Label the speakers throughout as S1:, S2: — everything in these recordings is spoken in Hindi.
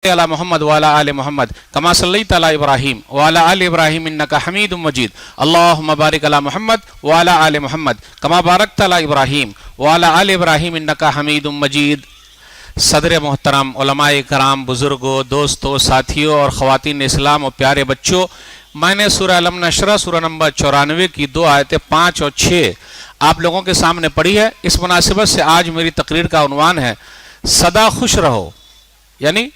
S1: अला मोहम्मद वाला आले मोहम्मद कमा सल्लैता अला इब्राहीम वाला आले इब्राहीम इन्नका हमीदुम मजीद अल्लाहुम्मा बारिक अला मोहम्मद वाला आले मोहम्मद कमा बारकता अला इब्राहीम वाला आले इब्राहीम इन्नका हमीदुम मजीद। सदर मोहतरम, उलमाए कराम, बुजुर्गों, दोस्तों, साथियों और ख़वातीन इस्लाम और प्यारे बच्चों, मैंने सूरह अलम नशरा सूरह नंबर 94 की 2 आयतें 5 और 6 आप लोगों के सामने पढ़ी है। इस मुनासिबत से आज मेरी तकरीर का उन्वान है सदा खुश रहो, यानी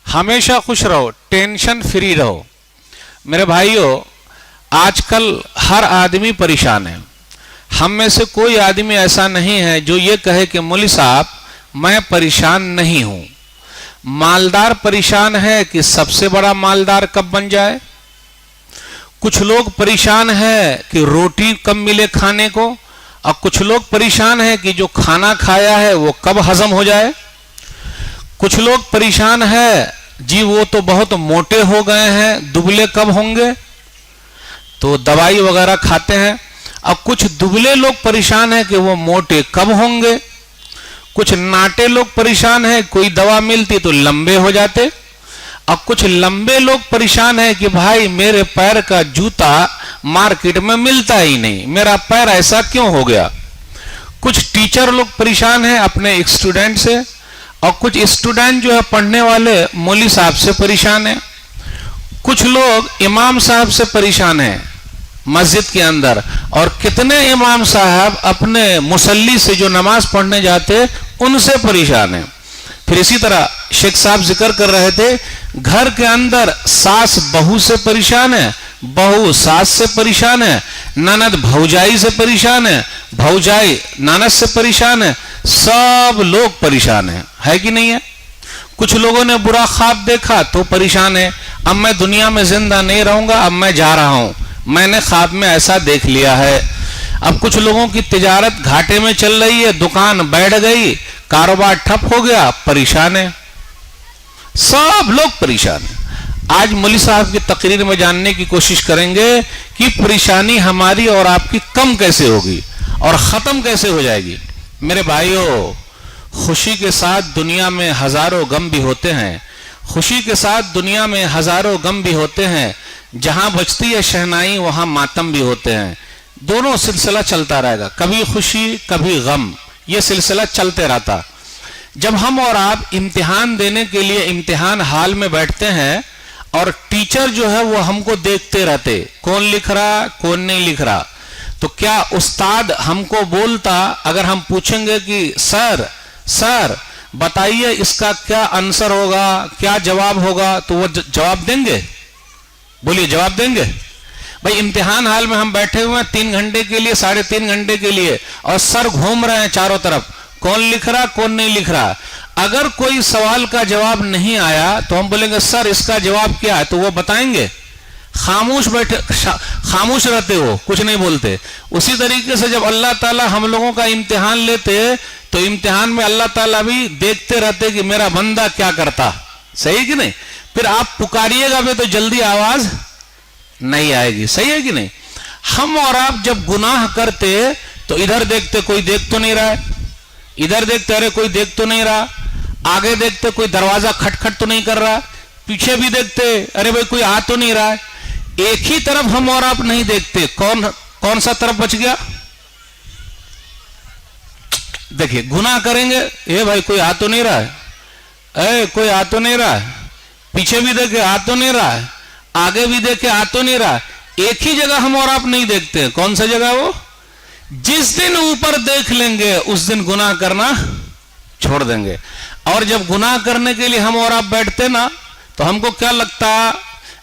S1: हमेशा खुश रहो, टेंशन फ्री रहो। मेरे भाइयों, आजकल हर आदमी परेशान है। हम में से कोई आदमी ऐसा नहीं है जो ये कहे कि मौलवी साहब मैं परेशान नहीं हूं। मालदार परेशान है कि सबसे बड़ा मालदार कब बन जाए। कुछ लोग परेशान है कि रोटी कब मिले खाने को, और कुछ लोग परेशान है कि जो खाना खाया है वो कब हजम हो जाए। कुछ लोग परेशान है जी वो तो बहुत मोटे हो गए हैं, दुबले कब होंगे, तो दवाई वगैरह खाते हैं। अब कुछ दुबले लोग परेशान हैं कि वो मोटे कब होंगे। कुछ नाटे लोग परेशान हैं कोई दवा मिलती तो लंबे हो जाते। अब कुछ लंबे लोग परेशान हैं कि भाई मेरे पैर का जूता मार्केट में मिलता ही नहीं, मेरा पैर ऐसा क्यों हो गया। कुछ टीचर लोग परेशान हैं अपने स्टूडेंट से, और कुछ स्टूडेंट जो है पढ़ने वाले मौलवी साहब से परेशान है। कुछ लोग इमाम साहब से परेशान हैं मस्जिद के अंदर, और कितने इमाम साहब अपने मुसल्ली से जो नमाज पढ़ने जाते उनसे परेशान हैं। फिर इसी तरह शेख साहब जिक्र कर रहे थे घर के अंदर सास बहू से परेशान है, बहू सास से परेशान है, ननद भौजाई से परेशान है, भौजाई ननद से परेशान है, सब लोग परेशान है कि नहीं है। कुछ लोगों ने बुरा ख्वाब देखा तो परेशान है, अब मैं दुनिया में जिंदा नहीं रहूंगा, अब मैं जा रहा हूं, मैंने ख्वाब में ऐसा देख लिया है। अब कुछ लोगों की तिजारत घाटे में चल रही है, दुकान बैठ गई, कारोबार ठप हो गया, परेशान है, सब लोग परेशान है। आज मौलवी साहब की तकरीर में जानने की कोशिश करेंगे कि परेशानी हमारी और आपकी कम कैसे होगी और खत्म कैसे हो जाएगी। मेरे भाइयों, खुशी के साथ दुनिया में हजारों गम भी होते हैं, खुशी के साथ दुनिया में हजारों गम भी होते हैं। जहां बजती है शहनाई वहां मातम भी होते हैं। दोनों सिलसिला चलता रहेगा, कभी खुशी कभी गम, यह सिलसिला चलते रहता। जब हम और आप इम्तिहान देने के लिए इम्तिहान हाल में बैठते हैं और टीचर जो है वो हमको देखते रहते, कौन लिख रहा कौन नहीं लिख रहा, तो क्या उस्ताद हमको बोलता अगर हम पूछेंगे कि सर सर बताइए इसका क्या आंसर होगा, क्या जवाब होगा, तो वो जवाब देंगे? बोलिए, जवाब देंगे? भाई इम्तिहान हाल में हम बैठे हुए हैं 3 घंटे के लिए, 3.5 घंटे के लिए, और सर घूम रहे हैं चारों तरफ, कौन लिख रहा कौन नहीं लिख रहा। अगर कोई सवाल का जवाब नहीं आया तो हम बोलेंगे सर इसका जवाब क्या है, तो वो बताएंगे? खामोश बैठे, खामोश रहते हो, कुछ नहीं बोलते। उसी तरीके से जब अल्लाह ताला हम लोगों का इम्तिहान लेते तो इम्तिहान में अल्लाह ताला भी देखते रहते कि मेरा बंदा क्या करता, सही कि नहीं। फिर आप पुकारिएगा भी तो जल्दी आवाज नहीं आएगी, सही है कि नहीं। हम और आप जब गुनाह करते तो इधर देखते कोई देख तो नहीं रहा है, इधर देखते अरे कोई देख तो नहीं रहा, आगे देखते कोई दरवाजा खटखट तो नहीं कर रहा, पीछे भी देखते अरे भाई कोई आ तो नहीं रहा है। एक ही तरफ हम और आप नहीं देखते, कौन सा तरफ बच गया। देखिए गुनाह करेंगे, ए भाई कोई आ तो नहीं रहा है, ए कोई आ तो नहीं रहा है, पीछे भी देखे आ तो नहीं रहा है, आगे भी देखे आ तो नहीं रहा। एक ही जगह हम और आप नहीं देखते, कौन सा जगह वो? जिस दिन ऊपर देख लेंगे उस दिन गुनाह करना छोड़ देंगे। और जब गुनाह करने के लिए हम और आप बैठते ना तो हमको क्या लगता,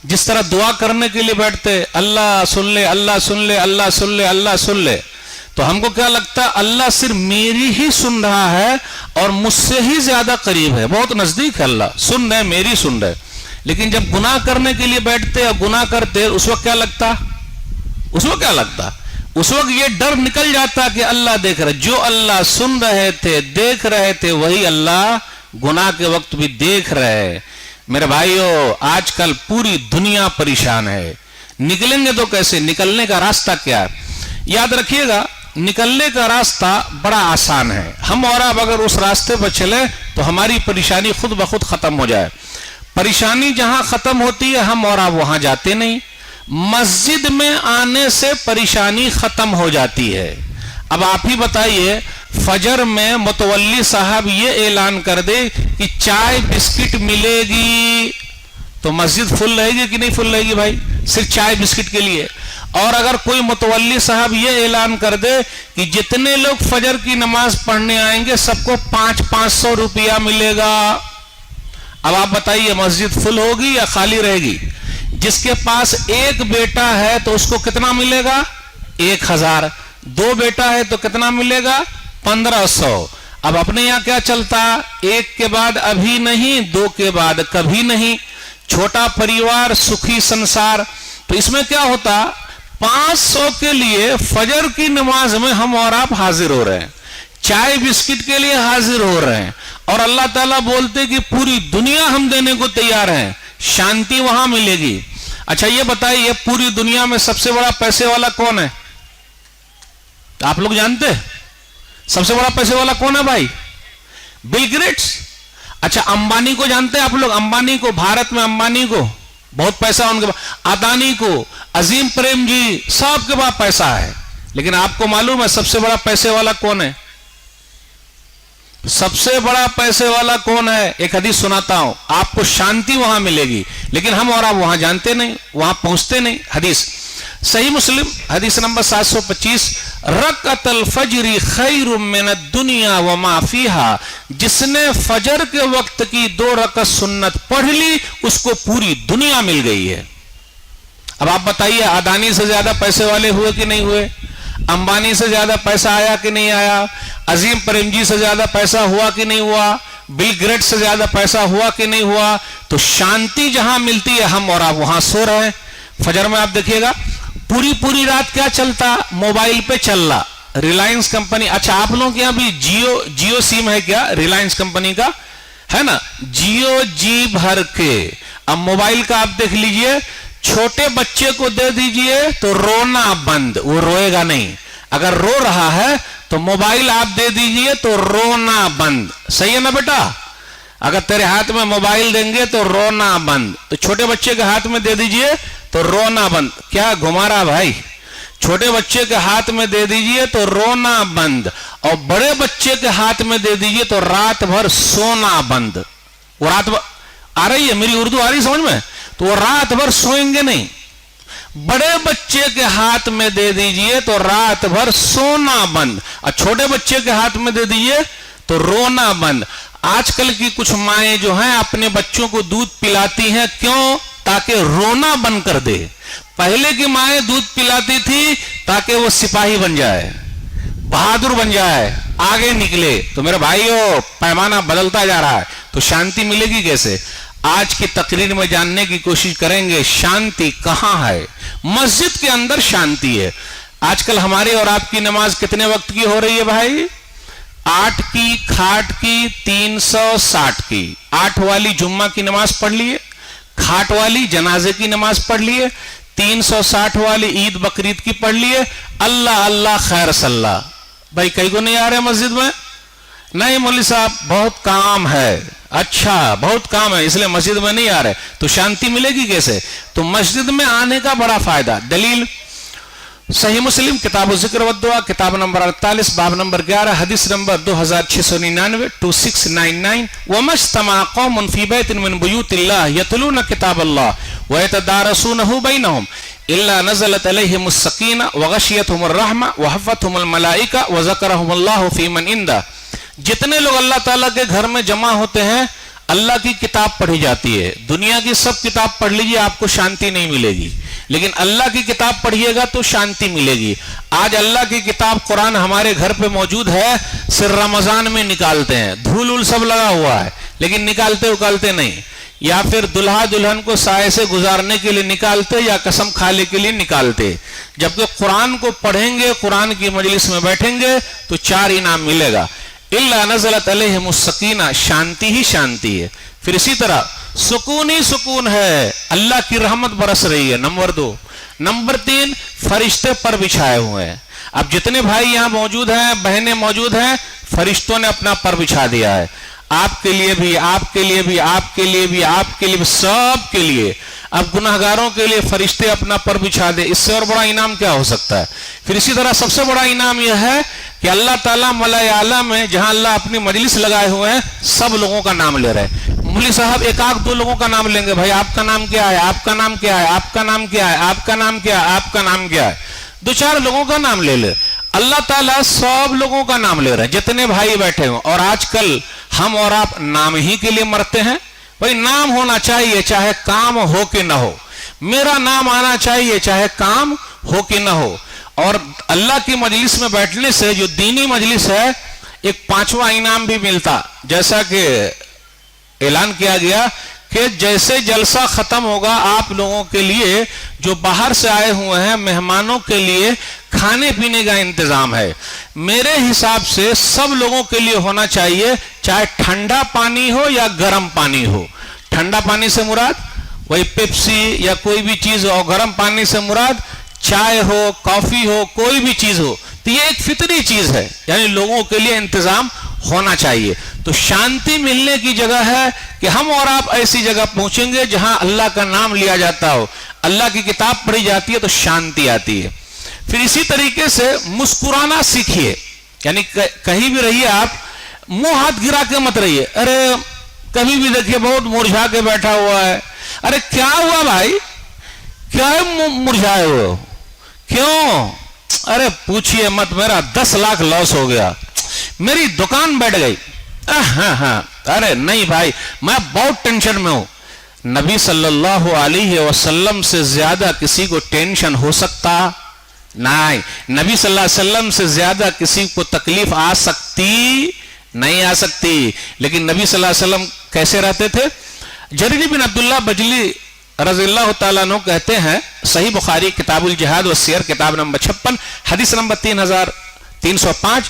S1: जिस तरह दुआ करने के लिए बैठते, अल्लाह सुन ले अल्लाह सुन ले अल्लाह सुन ले अल्लाह सुन ले, तो हमको क्या लगता, अल्लाह सिर्फ मेरी ही सुन रहा है और मुझसे ही ज्यादा करीब है, बहुत नजदीक है, अल्लाह सुन रहे मेरी सुन रहे। लेकिन जब गुनाह करने के लिए बैठते और गुनाह करते उस वक्त क्या लगता, उस वक्त क्या लगता, उस वक्त ये डर निकल जाता कि अल्लाह देख रहे। जो अल्लाह सुन रहे थे देख रहे थे वही अल्लाह गुनाह के वक्त भी देख रहे हैं। मेरे भाइयों, आजकल पूरी दुनिया परेशान है, निकलेंगे तो कैसे, निकलने का रास्ता क्या है? याद रखिएगा, निकलने का रास्ता बड़ा आसान है। हम और आप अगर उस रास्ते पर चले तो हमारी परेशानी खुद ब खुद खत्म हो जाए। परेशानी जहां खत्म होती है हम और आप वहां जाते नहीं, मस्जिद में आने से परेशानी खत्म हो जाती है। अब आप ही बताइए, फजर में मुतवल्ली साहब ये ऐलान कर दे कि चाय बिस्किट मिलेगी तो मस्जिद फुल रहेगी कि नहीं फुल रहेगी भाई, सिर्फ चाय बिस्किट के लिए। और अगर कोई मुतवल्ली साहब ये ऐलान कर दे कि जितने लोग फजर की नमाज पढ़ने आएंगे सबको 500 रुपया मिलेगा, अब आप बताइए मस्जिद फुल होगी या खाली रहेगी? जिसके पास एक बेटा है तो उसको कितना मिलेगा? 1000। 2 बेटा है तो कितना मिलेगा? 1500। अब अपने यहां क्या चलता? 1 के बाद अभी नहीं, 2 के बाद कभी नहीं, छोटा परिवार सुखी संसार। तो इसमें क्या होता, 500 के लिए फजर की नमाज में हम और आप हाजिर हो रहे हैं, चाय बिस्किट के लिए हाजिर हो रहे हैं, और अल्लाह ताला बोलते कि पूरी दुनिया हम देने को तैयार हैं, शांति वहां मिलेगी। अच्छा ये बताइए, पूरी दुनिया में सबसे बड़ा पैसे वाला कौन है? आप लोग जानते हैं सबसे बड़ा पैसे वाला कौन है भाई? Bill Gates. अच्छा अंबानी को जानते हैं आप लोग? अंबानी को, भारत में अंबानी को बहुत पैसा उनके पास, अदानी को, अजीम प्रेम जी, सबके पास पैसा है। लेकिन आपको मालूम है सबसे बड़ा पैसे वाला कौन है? सबसे बड़ा पैसे वाला कौन है? एक हदीस सुनाता हूं, आपको शांति वहां मिलेगी, लेकिन हम और आप वहां जानते नहीं, वहां पहुंचते नहीं। हदीस सही मुस्लिम हदीस नंबर 725, रकअतल फजरी खैरुम मिनद दुनिया व मा फीहा, जिसने फजर के वक्त की 2 रकअत सुन्नत पढ़ ली उसको पूरी दुनिया मिल गई है। अब आप बताइए, अदानी से ज्यादा पैसे वाले हुए कि नहीं हुए? अंबानी से ज्यादा पैसा आया कि नहीं आया? अजीम प्रेम जी से ज्यादा पैसा हुआ कि नहीं हुआ? बिल गेट्स से ज्यादा पैसा हुआ कि नहीं हुआ? तो शांति जहां मिलती है हम और आप वहां सो रहे हैं। फजर में आप देखिएगा पूरी रात क्या चलता? मोबाइल पे चल रहा, रिलायंस कंपनी। अच्छा आप लोगों के यहां भी जियो सिम है क्या? रिलायंस कंपनी का है ना, जियो जी भर के। अब मोबाइल का आप देख लीजिए, छोटे बच्चे को दे दीजिए तो रोना बंद, वो रोएगा नहीं। अगर रो रहा है तो मोबाइल आप दे दीजिए तो रोना बंद। सही है ना बेटा? अगर तेरे हाथ में मोबाइल देंगे तो रोना बंद, तो छोटे बच्चे के हाथ में दे दीजिए तो रोना बंद। क्या घुमा रहा भाई? छोटे बच्चे के हाथ में दे दीजिए तो रोना बंद, और बड़े बच्चे के हाथ में दे दीजिए तो रात भर सोना बंद। वो रात भर आ रही है, मेरी उर्दू आ रही समझ में? तो वो रात भर सोएंगे नहीं। बड़े बच्चे के हाथ में दे दीजिए तो रात भर सोना बंद, और छोटे बच्चे के हाथ में दे दीजिए तो रोना बंद। आजकल की कुछ माएं जो हैं अपने बच्चों को दूध पिलाती हैं, क्यों? ताकि रोना बंद कर दे। पहले की माएं दूध पिलाती थी ताकि वो सिपाही बन जाए, बहादुर बन जाए, आगे निकले। तो मेरे भाइयों, पैमाना बदलता जा रहा है, तो शांति मिलेगी कैसे? आज की तकरीर में जानने की कोशिश करेंगे शांति कहां है। मस्जिद के अंदर शांति है। आजकल हमारी और आपकी नमाज कितने वक्त की हो रही है भाई? 8 की, खाट की, 360 की। 8 वाली जुम्मा की नमाज पढ़ लिए, खाट वाली जनाजे की नमाज पढ़ लिए, 360 वाली ईद बकरीद की पढ़ लिए। अल्लाह अल्लाह खैर सल्ला। भाई कई को नहीं आ रहे मस्जिद में? नहीं मौलवी साहब बहुत काम है। अच्छा बहुत काम है इसलिए मस्जिद में नहीं आ रहे, तो शांति मिलेगी कैसे? तो मस्जिद में आने का बड़ा फायदा। दलील सही मुस्लिम किताब जिक्र व दुआ, किताब नंबर 48, बाब नंबर 11, हदीस नंबर 2699 2699। वमज्तमा कौमुन फी बैतिन मिन बुयूतिल्लाह यतलूना किताबल्लाह व यतदारसूनहु बैनहुम इल्ला नज़लत अलैहिमुस सकीना व गशियतहुमुर रहमा व हफ़्फ़तहुमुल मलाइका व ज़करहुमुल्लाहु फी मन इंदा। जितने लोग अल्लाह ताला के घर में जमा होते हैं, अल्लाह की किताब पढ़ी जाती है। दुनिया की सब किताब पढ़ लीजिए आपको शांति नहीं मिलेगी, लेकिन अल्लाह की किताब पढ़िएगा तो शांति मिलेगी। आज अल्लाह की किताब कुरान हमारे घर पे मौजूद है, सिर्फ रमजान में निकालते हैं, धूल उल सब लगा हुआ है, लेकिन निकालते उकालते नहीं। या फिर दुल्हा दुल्हन को साए से गुजारने के लिए निकालते या कसम खाने के लिए निकालते। जबकि कुरान को पढ़ेंगे, कुरान की मजलिस में बैठेंगे तो 4 इनाम मिलेगा। इल्ला नज़लत अलैहिमुस सकीना, शांति ही शांति है। फिर इसी तरह सुकून ही सुकून है, अल्लाह की रहमत बरस रही है। नंबर 2। नंबर 3, फरिश्ते पर बिछाए हुए हैं। अब जितने भाई यहाँ मौजूद हैं, बहनें मौजूद हैं, फरिश्तों ने अपना पर बिछा दिया है। आपके लिए भी, आपके लिए भी, आपके लिए भी, आपके लिए भी, सब के लिए। अब गुनाहगारों के लिए फरिश्ते अपना पर बिछा दे, इससे और बड़ा इनाम क्या हो सकता है। फिर इसी तरह सबसे बड़ा इनाम यह है कि अल्लाह ताला मलाए आला में जहां अल्लाह अपनी मजलिस लगाए हुए हैं, सब लोगों का नाम ले रहे हैं। मौलवी साहब एक आध दो लोगों का नाम लेंगे, भाई आपका नाम क्या है, आपका नाम क्या है, आपका नाम क्या है, आपका नाम क्या है, आपका नाम क्या है, दो चार लोगों का नाम ले ले। अल्लाह ताला सब लोगों का नाम ले रहे हैं, जितने भाई बैठे हो। और आजकल हम और आप नाम ही के लिए मरते हैं। भाई नाम होना चाहिए, चाहे काम हो कि ना हो। मेरा नाम आना चाहिए, चाहे काम हो कि ना हो। और अल्लाह की मजलिस में बैठने से, जो दीनी मजलिस है, एक 5वां इनाम भी मिलता। जैसा कि ऐलान किया गया कि जैसे जलसा खत्म होगा, आप लोगों के लिए जो बाहर से आए हुए हैं मेहमानों के लिए खाने पीने का इंतजाम है। मेरे हिसाब से सब लोगों के लिए होना चाहिए, चाहे ठंडा पानी हो या गर्म पानी हो। ठंडा पानी से मुराद वही पेप्सी या कोई भी चीज हो, और गर्म पानी से मुराद चाय हो, कॉफी हो, कोई भी चीज हो। तो ये एक फितरी चीज है, यानी लोगों के लिए इंतजाम होना चाहिए। तो शांति मिलने की जगह है कि हम और आप ऐसी जगह पहुंचेंगे जहां अल्लाह का नाम लिया जाता हो, अल्लाह की किताब पढ़ी जाती है, तो शांति आती है। फिर इसी तरीके से मुस्कुराना सीखिए, यानी कहीं भी रहिए आप, मुंह हाथ गिरा के मत रहिए। अरे कभी भी देखिए बहुत मुरझा के बैठा हुआ है। अरे क्या हुआ भाई, क्या मुरझाए हो, क्यों? अरे पूछिए मत, मेरा 10 लाख लॉस हो गया, मेरी दुकान बैठ गई। हाँ, अरे नहीं भाई, मैं बहुत टेंशन में हूं। नबी सल्लल्लाहु अलैहि वसल्लम से ज्यादा किसी को टेंशन हो सकता नहीं, नबी सल्लल्लाहु अलैहि वसल्लम से ज्यादा किसी को तकलीफ आ सकती नहीं, आ सकती। लेकिन नबी सल्लल्लाहु अलैहि वसल्लम कैसे रहते थे? जरीर बिन अब्दुल्लाह बजली रज़ियल्लाहु ताला अन्हु कहते हैं, सही बुखारी किताबुल जिहाद व सियर किताब नंबर 56 हदीस नंबर 3305,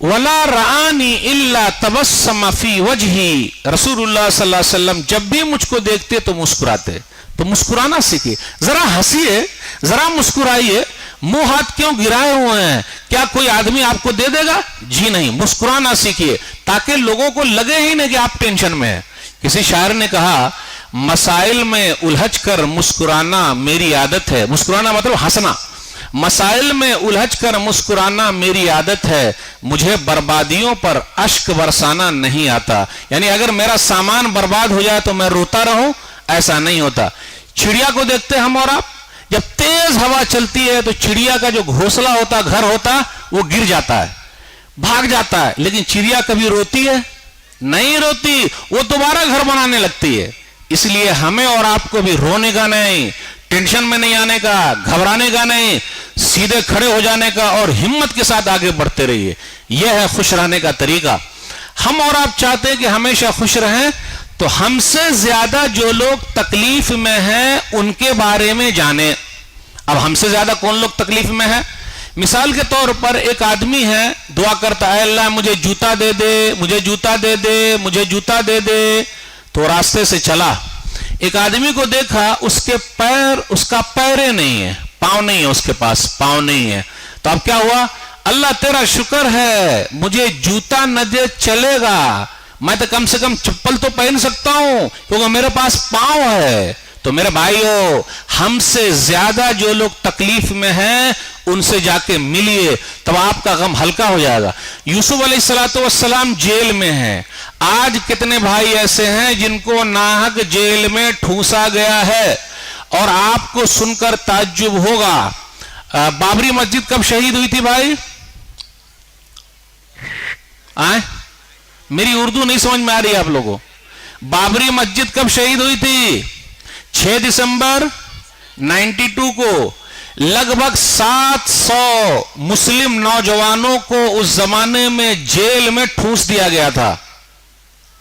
S1: वला रानी इल्ला तबस्सम फी वजही। रसूलुल्लाह सल्लल्लाहु अलैहि वसल्लम जब भी मुझको देखते तो मुस्कुराते। तो मुस्कुराना सीखिए, जरा हंसिए, जरा मुस्कुराइए। मुंह हाथ क्यों गिराए हुए हैं? क्या कोई आदमी आपको दे देगा? जी नहीं, मुस्कुराना सीखिए ताकि लोगों को लगे ही नहीं कि आप टेंशन में हैं। किसी शायर ने कहा, मसाइल में उलझ कर मुस्कुराना मेरी आदत है। मुस्कुराना मतलब हंसना। मसाइल में उलझ कर मुस्कुराना मेरी आदत है, मुझे बर्बादियों पर अश्क बरसाना नहीं आता। यानी अगर मेरा सामान बर्बाद हो जाए तो मैं रोता रहूं, ऐसा नहीं होता। चिड़िया को देखते हैं हम और आप, जब तेज हवा चलती है तो चिड़िया का जो घोंसला होता, घर होता, वो गिर जाता है, भाग जाता है। लेकिन चिड़िया कभी रोती है? नहीं रोती, वो दोबारा घर बनाने लगती है। इसलिए हमें और आपको भी रोने का नहीं, टेंशन में नहीं आने का, घबराने का नहीं, सीधे खड़े हो जाने का और हिम्मत के साथ आगे बढ़ते रहिए। यह है खुश रहने का तरीका। हम और आप चाहते हैं कि हमेशा खुश रहें, तो हमसे ज्यादा जो लोग तकलीफ में हैं उनके बारे में जाने। अब हमसे ज्यादा कौन लोग तकलीफ में है? मिसाल के तौर पर एक आदमी है, दुआ करता है, अल्लाह मुझे जूता दे दे, मुझे जूता दे दे, मुझे जूता दे दे। तो रास्ते से चला, एक आदमी को देखा, उसका पैरे नहीं है, पांव नहीं है, उसके पास पांव नहीं है। तो अब क्या हुआ? अल्लाह तेरा शुक्र है, मुझे जूता न दे चलेगा, मैं तो कम से कम चप्पल तो पहन सकता हूं क्योंकि मेरे पास पांव है। तो मेरे भाइयों, हमसे ज्यादा जो लोग तकलीफ में हैं उनसे जाके मिलिए, तब आपका गम हल्का हो जाएगा। यूसुफ अलैहिस्सलाम जेल में हैं। आज कितने भाई ऐसे हैं जिनको नाहक जेल में ठूसा गया है? और आपको सुनकर ताज्जुब होगा, बाबरी मस्जिद कब शहीद हुई थी भाई? आए, मेरी उर्दू नहीं समझ में आ रही है आप लोगों। बाबरी मस्जिद कब शहीद हुई थी? 6 दिसंबर 92 को। लगभग 700 मुस्लिम नौजवानों को उस जमाने में जेल में ठूस दिया गया था,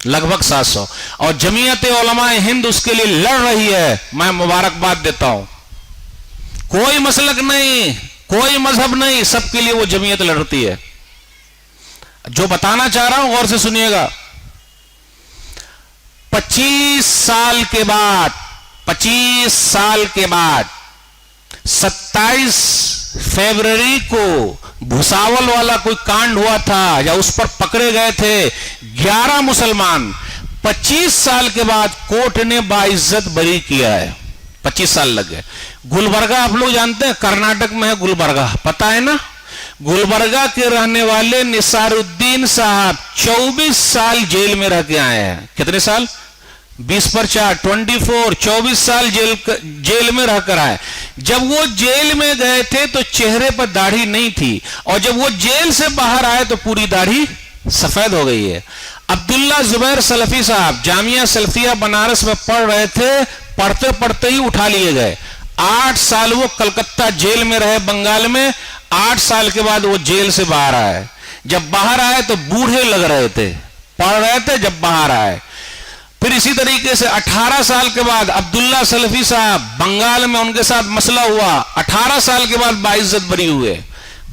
S1: लगभग 700। और जमीयत उलमाए हिंद उसके लिए लड़ रही है, मैं मुबारकबाद देता हूं। कोई मसलक नहीं, कोई मजहब नहीं, सबके लिए वो जमीयत लड़ती है। जो बताना चाह रहा हूं गौर से सुनिएगा। 25 साल के बाद 27 फरवरी को भुसावल वाला कोई कांड हुआ था या उस पर पकड़े गए थे 11 मुसलमान, 25 साल के बाद कोर्ट ने बाइज्जत बरी किया है। 25 साल लग गए। गुलबर्गा आप लोग जानते हैं, कर्नाटक में है गुलबर्गा, पता है ना? गुलबर्गा के रहने वाले निसारुद्दीन साहब 24 साल जेल में रह के आए हैं। कितने साल? 20 पर 4 24, 24 साल जेल में रहकर आए। जब वो जेल में गए थे तो चेहरे पर दाढ़ी नहीं थी, और जब वो जेल से बाहर आए तो पूरी दाढ़ी सफेद हो गई है। अब्दुल्ला जुबैर सलफी साहब जामिया सल्फिया बनारस में पढ़ रहे थे, पढ़ते पढ़ते ही उठा लिए गए। 8 साल वो कलकत्ता जेल में रहे बंगाल में। 8 साल के बाद वो जेल से बाहर आए। जब बाहर आए तो बूढ़े लग रहे थे, पढ़ रहे थे, जब बाहर आए। फिर इसी तरीके से 18 साल के बाद अब्दुल्ला सलफी साहब बंगाल में, उनके साथ मसला हुआ, 18 साल के बाद बाइज्जत बरी हुए।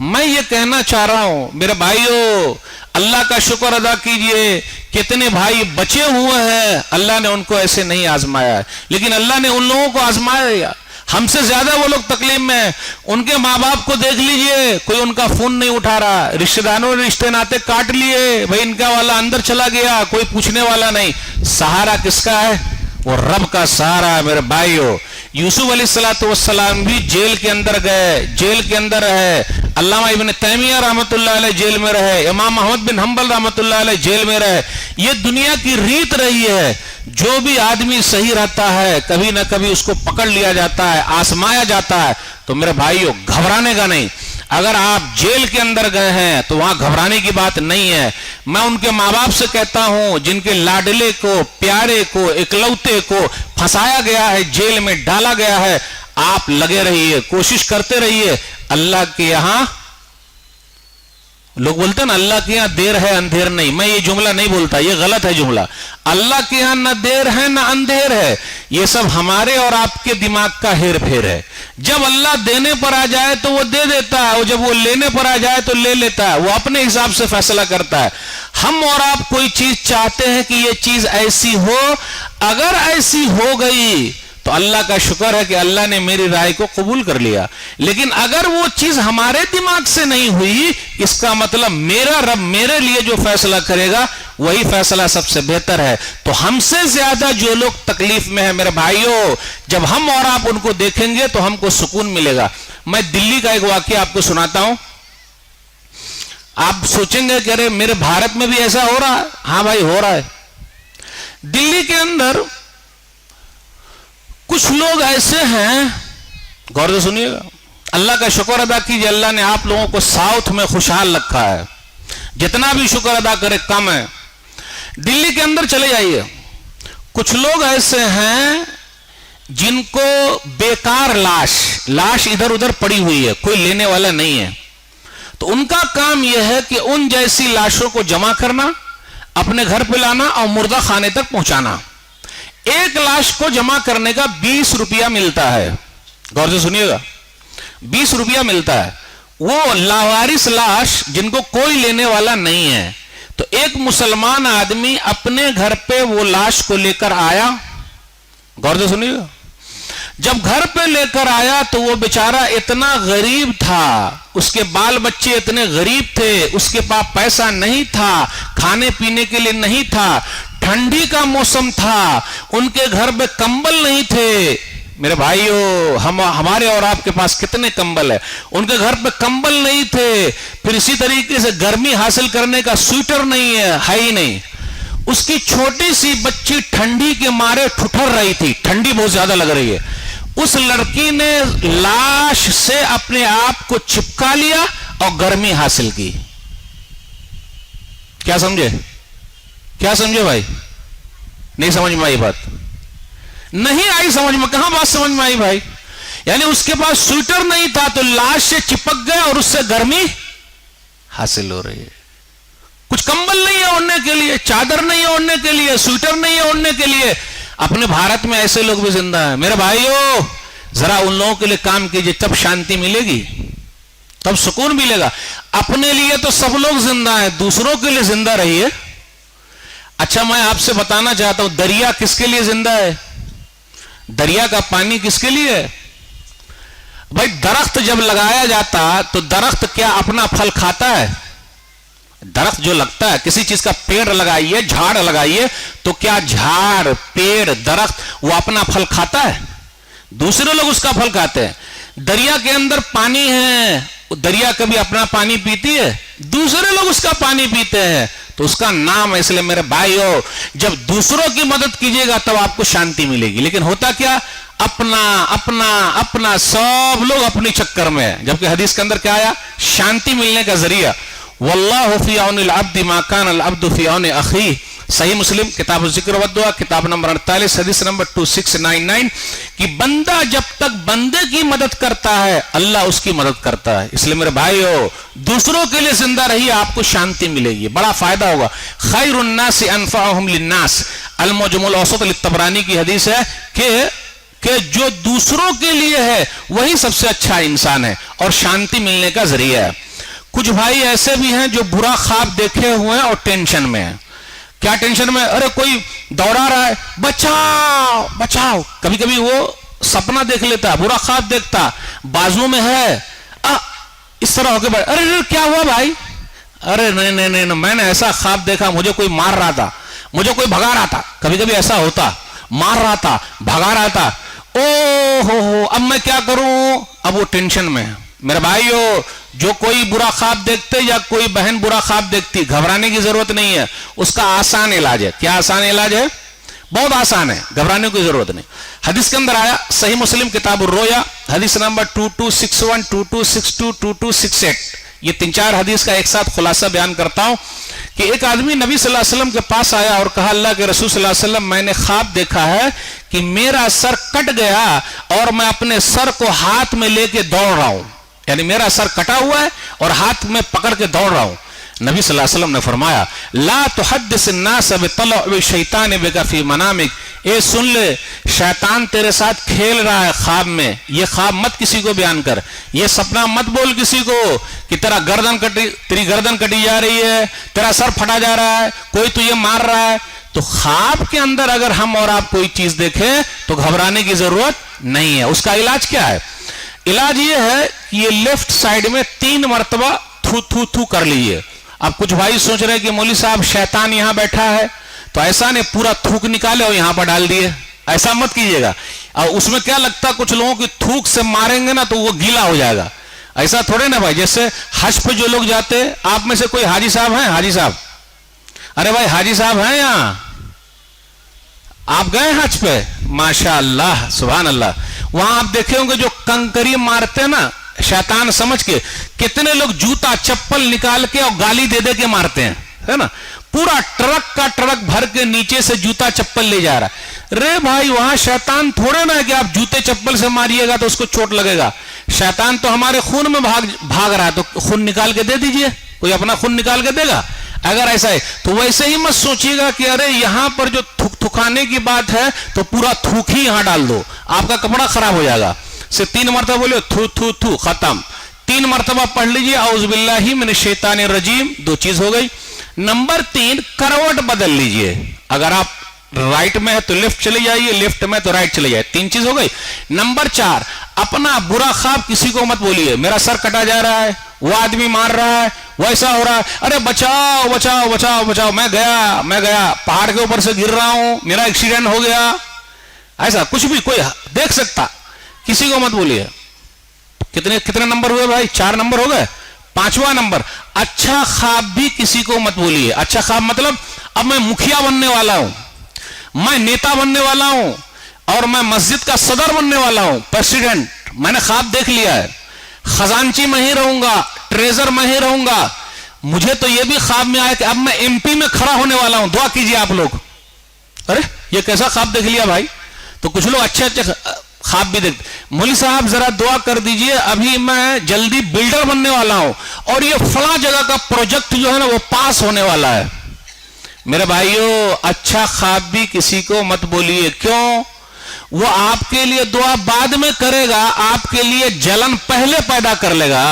S1: मैं ये कहना चाह रहा हूं मेरे भाइयों, अल्लाह का शुक्र अदा कीजिए, कितने भाई बचे हुए हैं, अल्लाह ने उनको ऐसे नहीं आजमाया है, लेकिन अल्लाह ने उन लोगों को आजमाया। हमसे ज्यादा वो लोग तकलीफ में हैं। उनके माँ बाप को देख लीजिए, कोई उनका फोन नहीं उठा रहा, रिश्तेदारों ने रिश्ते नाते काट लिए, भाई इनका वाला अंदर चला गया, कोई पूछने वाला नहीं। सहारा किसका है? वो रब का सहारा है मेरे भाइयों। यूसुफ अलैहिस्सलाम भी जेल के अंदर गए, जेल के अंदर रहे। अल्लामा इब्न तैमिया रहमतुल्लाह अलैह जेल में रहे, इमाम अहमद बिन हंबल रहमतुल्लाह अलैह जेल में रहे। ये दुनिया की रीत रही है, जो भी आदमी सही रहता है कभी ना कभी उसको पकड़ लिया जाता है, आजमाया जाता है। तो मेरे भाइयों घबराने का नहीं। अगर आप जेल के अंदर गए हैं तो वहां घबराने की बात नहीं है। मैं उनके माँ बाप से कहता हूं जिनके लाडले को, प्यारे को, इकलौते को फंसाया गया है, जेल में डाला गया है, आप लगे रहिए, कोशिश करते रहिए। अल्लाह के यहां लोग बोलते हैं ना, अल्लाह के यहां देर है अंधेर नहीं। मैं ये जुमला नहीं बोलता, ये गलत है जुमला। अल्लाह के यहां ना देर है ना अंधेर है, ये सब हमारे और आपके दिमाग का हेर फेर है। जब अल्लाह देने पर आ जाए तो वो दे देता है, और जब वो लेने पर आ जाए तो ले लेता है। वो अपने हिसाब से फैसला करता है। हम और आप कोई चीज चाहते हैं कि ये चीज ऐसी हो, अगर ऐसी हो गई तो अल्लाह का शुक्र है कि अल्लाह ने मेरी राय को कबूल कर लिया। लेकिन अगर वो चीज हमारे दिमाग से नहीं हुई, इसका मतलब मेरा रब मेरे लिए जो फैसला करेगा वही फैसला सबसे बेहतर है। तो हमसे ज्यादा जो लोग तकलीफ में है मेरे भाइयों, जब हम और आप उनको देखेंगे तो हमको सुकून मिलेगा। मैं दिल्ली का एक वाकया आपको सुनाता हूं। आप सोचेंगे कि अरे मेरे भारत में भी ऐसा हो रहा है। हाँ भाई, हो रहा है। दिल्ली के अंदर कुछ लोग ऐसे हैं, गौर से सुनिएगा, अल्लाह का शुक्र अदा कीजिए, अल्लाह ने आप लोगों को साउथ में खुशहाल रखा है। जितना भी शुक्र अदा करे कम है। दिल्ली के अंदर चले जाइए, कुछ लोग ऐसे हैं जिनको बेकार लाश इधर उधर पड़ी हुई है, कोई लेने वाला नहीं है। तो उनका काम यह है कि उन जैसी लाशों को जमा करना, अपने घर पे लाना और मुर्दा खाने तक पहुंचाना। एक लाश को जमा करने का 20 रुपया मिलता है। गौर से सुनिएगा, 20 रुपया मिलता है। वो लावारिस लाश जिनको कोई लेने वाला नहीं है। तो एक मुसलमान आदमी अपने घर पे वो लाश को लेकर आया। गौर से सुनिएगा, जब घर पे लेकर आया तो वो बेचारा इतना गरीब था, उसके बाल बच्चे इतने गरीब थे, उसके पास पैसा नहीं था, खाने पीने के लिए नहीं था, ठंडी का मौसम था, उनके घर में कंबल नहीं थे। मेरे भाइयों, हमारे और आपके पास कितने कंबल है, उनके घर पे कंबल नहीं थे। फिर इसी तरीके से गर्मी हासिल करने का स्वेटर नहीं है ही नहीं। उसकी छोटी सी बच्ची ठंडी के मारे ठुठर रही थी, ठंडी बहुत ज्यादा लग रही है। उस लड़की ने लाश से अपने आप को चिपका लिया और गर्मी हासिल की। क्या समझे? क्या समझे भाई? नहीं समझ में आई बात? नहीं आई समझ में। कहां बात समझ में आई भाई? यानी उसके पास स्वेटर नहीं था तो लाश से चिपक गया और उससे गर्मी हासिल हो रही है। कुछ कंबल नहीं है ओढ़ने के लिए, चादर नहीं है ओढ़ने के लिए, स्वेटर नहीं है ओढ़ने के लिए। अपने भारत में ऐसे लोग भी जिंदा हैं। मेरे भाइयों, जरा उन लोगों के लिए काम कीजिए, तब शांति मिलेगी, तब सुकून मिलेगा। अपने लिए तो सब लोग जिंदा हैं, दूसरों के लिए जिंदा रहिए। अच्छा, मैं आपसे बताना चाहता हूं, दरिया किसके लिए जिंदा है? दरिया का पानी किसके लिए है? भाई दरख्त जब लगाया जाता तो दरख्त क्या अपना फल खाता है? दरख्त जो लगता है, किसी चीज का पेड़ लगाइए, झाड़ लगाइए, तो क्या झाड़, पेड़, दरख्त वो अपना फल खाता है? दूसरे लोग उसका फल खाते हैं। दरिया के अंदर पानी है, दरिया कभी अपना पानी पीती है? दूसरे लोग उसका पानी पीते हैं, तो उसका नाम है। इसलिए मेरे भाइयों, जब दूसरों की मदद कीजिएगा तब आपको शांति मिलेगी। लेकिन होता क्या, अपना अपना अपना, सब लोग अपने चक्कर में है। जबकि हदीस के अंदर क्या आया, शांति मिलने का जरिया, वल्लाहु फी औनिल अब्दि मा कान अल अब्दु फी औनि अखी। सही मुस्लिम किताब ज़िक्र व दुआ, किताब नंबर 48, हदीस नंबर 2699, कि बंदा जब तक बंदे की मदद करता है अल्लाह उसकी मदद करता है। इसलिए मेरे भाइयों, दूसरों के लिए जिंदा रहिए, आपको शांति मिलेगी, बड़ा फायदा होगा। खैरुन नास अनफअहुम लिन्नास, अल-मुजमुल औसत लित-तबरानी की हदीस है कि जो दूसरों के लिए है वही सबसे अच्छा इंसान है और शांति मिलने का जरिया है। कुछ भाई ऐसे भी हैं जो बुरा ख्वाब देखे हुए हैं और टेंशन में है। क्या टेंशन में? अरे कोई दौड़ा रहा है, बचाओ बचाओ। कभी कभी वो सपना देख लेता, बुरा ख्वाब देखता, बाजू में है, इस तरह होके बैठ, अरे क्या हुआ भाई? अरे नहीं नहीं नहीं, मैंने ऐसा ख्वाब देखा, मुझे कोई मार रहा था, मुझे कोई भगा रहा था। कभी कभी ऐसा होता, मार रहा था, भगा रहा था, ओ हो, अब मैं क्या करूं? अब वो टेंशन में है। मेरे भाइयों, जो कोई बुरा ख्वाब देखते या कोई बहन बुरा ख्वाब देखती, घबराने की जरूरत नहीं है, उसका आसान इलाज है। क्या आसान इलाज है? बहुत आसान है, घबराने की जरूरत नहीं। हदीस के अंदर आया, सही मुस्लिम किताब रोया, हदीस नंबर 2261, 2262, 2268, ये 3-4 हदीस का एक साथ खुलासा बयान करता हूं कि एक आदमी नबी सल्लल्लाहु अलैहि वसल्लम के पास आया और कहा, अल्लाह के रसूल सल्लल्लाहु अलैहि वसल्लम, मैंने ख्वाब देखा है कि मेरा सर कट गया और मैं अपने सर को हाथ में लेके दौड़ रहा हूं, यानी मेरा सर कटा हुआ है और हाथ में पकड़ के दौड़ रहा हूं। नबी सल्लल्लाहु अलैहि वसल्लम ने फरमाया, ला तुहद्दिस अन्नास बितलअ शैतान बिका फी मनामिक, ए सुन ले, शैतान तेरे साथ खेल रहा है ख्वाब में, ये ख्वाब मत किसी को बयान कर, ये सपना मत बोल किसी को कि तेरी गर्दन कटी जा रही है, तेरा सर फटा जा रहा है, कोई तुझे मार रहा है। तो ख्वाब के अंदर अगर हम और आप कोई चीज देखें तो घबराने की जरूरत नहीं है। उसका इलाज क्या है? इलाज ये है कि ये लेफ्ट साइड में 3 मरतबा थू थू थू कर लीजिए। अब कुछ भाई सोच रहे हैं कि मौली साहब शैतान यहां बैठा है, तो ऐसा नहीं, पूरा थूक निकाले और यहां पर डाल दिए, ऐसा मत कीजिएगा। और उसमें क्या लगता है, कुछ लोगों की थूक से मारेंगे ना तो वो गीला हो जाएगा, ऐसा थोड़े ना भाई। जैसे हज पे जो लोग जाते हैं, आप में से कोई हाजी साहब हैं? हाजी साहब, अरे भाई हाजी साहब हैं यहां? आप गए हज पे? माशाअल्लाह, सुभान अल्लाह। वहां आप देखे होंगे जो कंकरी मारते ना शैतान समझ के, कितने लोग जूता चप्पल निकाल के और गाली दे दे के मारते हैं, है ना? पूरा ट्रक का ट्रक भर के नीचे से जूता चप्पल ले जा रहा है। रे भाई, वहां शैतान थोड़े ना है कि आप जूते चप्पल से मारिएगा तो उसको चोट लगेगा। शैतान तो हमारे खून में भाग रहा है, तो खून निकाल के दे दीजिए, कोई अपना खून निकाल के देगा? अगर ऐसा है तो वैसे ही मत सोचिएगा कि अरे यहां पर जो थुकाने की बात है तो पूरा थूक ही यहां डाल दो, आपका कपड़ा खराब हो जाएगा। से 3 मरतबा बोले थू थू थू, खत्म। 3 मरतबा पढ़ लीजिए औज़ु बिल्लाहि मिनश शैतानिर रजीम, 2 चीज हो गई। नंबर 3, करवट बदल लीजिए। अगर आप राइट में है तो लेफ्ट चले जाइए, लेफ्ट में तो राइट चले जाइए, 3 चीज हो गई। नंबर 4, अपना बुरा ख्वाब किसी को मत बोलिए, मेरा सर कटा जा रहा है, वो आदमी मार रहा है, वैसा हो रहा है, अरे बचाओ बचाओ बचाओ बचाओ, मैं गया पहाड़ के ऊपर से गिर रहा हूं, मेरा एक्सीडेंट हो गया, ऐसा कुछ भी कोई देख सकता, किसी को मत बोलिए। कितने नंबर हुए भाई? 4 नंबर हो गए। 5वां नंबर, अच्छा ख्वाब भी किसी को मत बोलिए। अच्छा ख्वाब मतलब, अब मैं मुखिया बनने वाला हूं, मैं नेता बनने वाला हूं और मैं मस्जिद का सदर बनने वाला हूं, प्रेसिडेंट, मैंने ख्वाब देख लिया है, खजांची में ही रहूंगा, ट्रेजर में ही रहूंगा, मुझे तो यह भी ख्वाब में आया कि अब मैं एमपी में खड़ा होने वाला हूं, दुआ कीजिए आप लोग। अरे ये कैसा ख्वाब देख लिया भाई? तो कुछ लोग अच्छे अच्छे ख्वाब भी देख, मौली साहब जरा दुआ कर दीजिए, अभी मैं जल्दी बिल्डर बनने वाला हूं और ये फला जगह का प्रोजेक्ट जो है ना वो पास होने वाला है। मेरे भाइयों, अच्छा ख्वाब भी किसी को मत बोलिए। क्यों? वो आपके लिए दुआ बाद में करेगा, आपके लिए जलन पहले पैदा कर लेगा।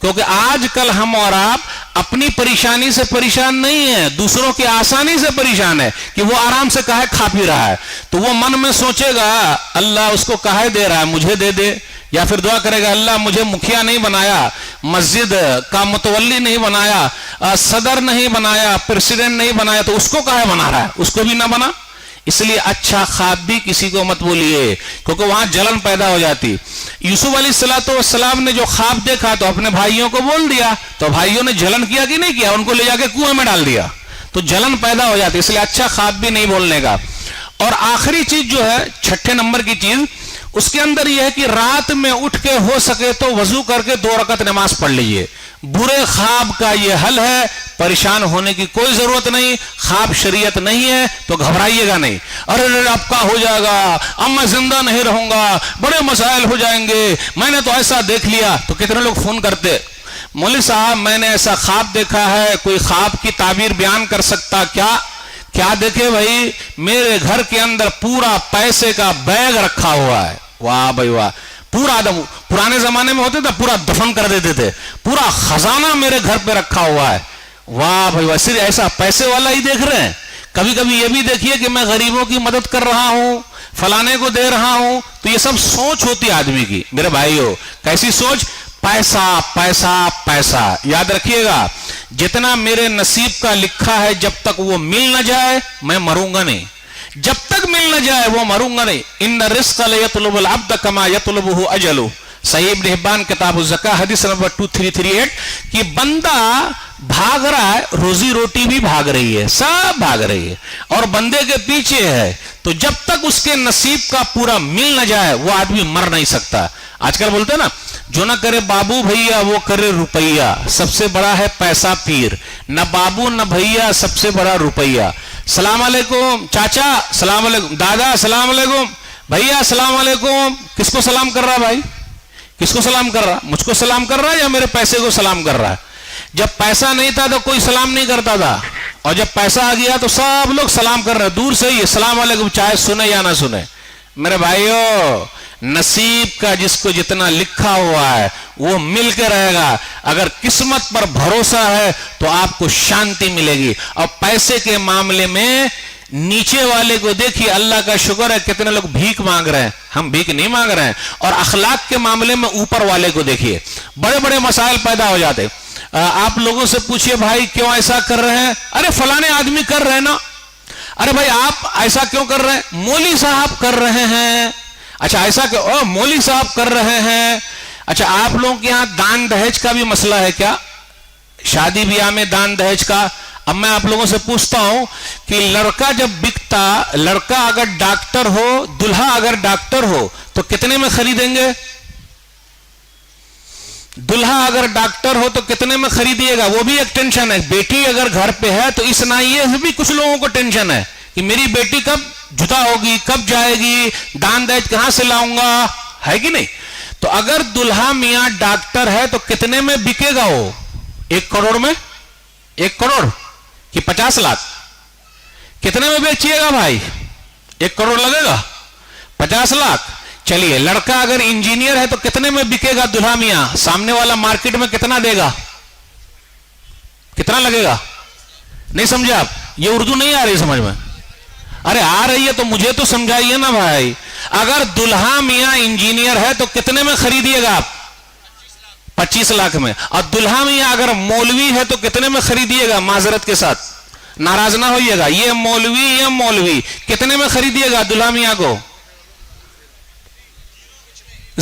S1: क्योंकि आजकल हम और आप अपनी परेशानी से परेशान नहीं है, दूसरों की आसानी से परेशान है कि वो आराम से काहे खा पी रहा है। तो वो मन में सोचेगा अल्लाह उसको काहे दे रहा है, मुझे दे दे, या फिर दुआ करेगा अल्लाह मुझे मुखिया नहीं बनाया, मस्जिद का मुतवल्ली नहीं बनाया, सदर नहीं बनाया, प्रेसिडेंट नहीं बनाया, तो उसको काहे बना रहा है? उसको भी ना बना। इसलिए अच्छा ख्वाब भी किसी को मत बोलिए, क्योंकि वहां जलन पैदा हो जाती। यूसुफ अलैहिस्सलाम ने जो ख्वाब देखा तो अपने भाइयों को बोल दिया, तो भाइयों ने जलन किया कि नहीं किया? उनको ले जाके कुएं में डाल दिया, तो जलन पैदा हो जाती। इसलिए अच्छा ख्वाब भी नहीं बोलने का। और आखिरी चीज जो है, छठे नंबर की चीज, उसके अंदर यह है कि रात में उठ के हो सके तो वजू करके 2 रकात नमाज पढ़ लीजिए। बुरे ख्वाब का यह हल है, परेशान होने की कोई जरूरत नहीं। ख्वाब शरीयत नहीं है तो घबराइएगा नहीं, अरे अब क्या हो जाएगा, अब मैं जिंदा नहीं रहूंगा, बड़े मसाइल हो जाएंगे, मैंने तो ऐसा देख लिया। तो कितने लोग फोन करते, मौलवी साहब मैंने ऐसा ख्वाब देखा है, कोई ख्वाब की ताबीर बयान कर सकता क्या? क्या देखे भाई? मेरे घर के अंदर पूरा पैसे का बैग रखा हुआ है। वाह भाई वाह, पूरा आदम, पुराने जमाने में होते थे पूरा दफन कर देते थे, पूरा खजाना मेरे घर पे रखा हुआ है। वाह भाई वाह, सिर्फ ऐसा पैसे वाला ही देख रहे हैं? कभी कभी ये भी देखिए कि मैं गरीबों की मदद कर रहा हूं, फलाने को दे रहा हूं। तो ये सब सोच होती है आदमी की। मेरे भाइयों, कैसी सोच? पैसा पैसा पैसा। याद रखिएगा, जितना मेरे नसीब का लिखा है, जब तक वो मिल न जाए मैं मरूंगा नहीं। जब तक मिल न जाए वो मरूंगा नहीं। इन्न रिस्क यतलुबुल अब्द कमा यतलुबुहु अजलु। सही इब्न हिब्बान किताब ज़का हदीस नंबर 2338 कि बंदा भाग रहा है, रोजी रोटी भी भाग रही है, सब भाग रही है और बंदे के पीछे है। तो जब तक उसके नसीब का पूरा मिल न जाए वो आदमी मर नहीं सकता। आजकल बोलते हैं ना, जो ना करे बाबू भैया वो करे रुपया, सबसे बड़ा है पैसा पीर। न बाबू न भैया, सबसे बड़ा रुपया। सलाम अलैकुम चाचा, सलाम अलैकुम दादा, सलाम अलैकुम भैया, सलाम अलैकुम। किसको सलाम कर रहा भाई? किसको सलाम कर रहा? मुझको सलाम कर रहा है या मेरे पैसे को सलाम कर रहा है? जब पैसा नहीं था तो कोई सलाम नहीं करता था, और जब पैसा आ गया तो सब लोग सलाम कर रहे हैं दूर से ही, सलाम अलैकुम, चाहे सुने या ना सुने। मेरे भाइयों, नसीब का जिसको जितना लिखा हुआ है वो मिल के रहेगा। अगर किस्मत पर भरोसा है तो आपको शांति मिलेगी। और पैसे के मामले में नीचे वाले को देखिए, अल्लाह का शुक्र है कितने लोग भीख मांग रहे हैं, हम भीख नहीं मांग रहे हैं। और अखलाक के मामले में ऊपर वाले को देखिए, बड़े बड़े मसाइल पैदा हो जाते। आप लोगों से पूछिए भाई क्यों ऐसा कर रहे हैं? अरे फलाने आदमी कर रहे हैं ना। अरे भाई आप ऐसा क्यों कर रहे हैं? मौलवी साहब कर रहे हैं। अच्छा ऐसा क्यों? ओ मौलवी साहब कर रहे हैं। अच्छा आप लोगों के यहाँ दान दहेज का भी मसला है क्या? शादी ब्याह में दान दहेज का? अब मैं आप लोगों से पूछता हूं कि लड़का जब बिकता, लड़का अगर डॉक्टर हो, दुल्हा अगर डॉक्टर हो तो कितने में खरीदेंगे? दुल्हा अगर डॉक्टर हो तो कितने में खरीदिएगा? वो भी एक टेंशन है। बेटी अगर घर पे है तो इस नाइए से भी कुछ लोगों को टेंशन है कि मेरी बेटी कब जुदा होगी, कब जाएगी, दान दहेज कहां से लाऊंगा, है कि नहीं? तो अगर दुल्हा मियां डॉक्टर है तो कितने में बिकेगा वो? 1 करोड़ में? 1 करोड़ कि 50 लाख? कितने में बेचिएगा भाई? 1 करोड़ लगेगा, 50 लाख। चलिए लड़का अगर इंजीनियर है तो कितने में बिकेगा दुल्हा मियां? सामने वाला मार्केट में कितना देगा? कितना लगेगा? नहीं समझे आप? ये उर्दू नहीं आ रही समझ में? अरे आ रही है तो मुझे तो समझाइए ना भाई। अगर दुल्हा मियां इंजीनियर है तो कितने में खरीदिएगा आप? 25 लाख में। और दुल्हा मियां अगर मौलवी है तो कितने में खरीदिएगा? माजरत के साथ, नाराज ना होइएगा, ये मौलवी कितने में खरीदिएगा दुल्हा मियां को?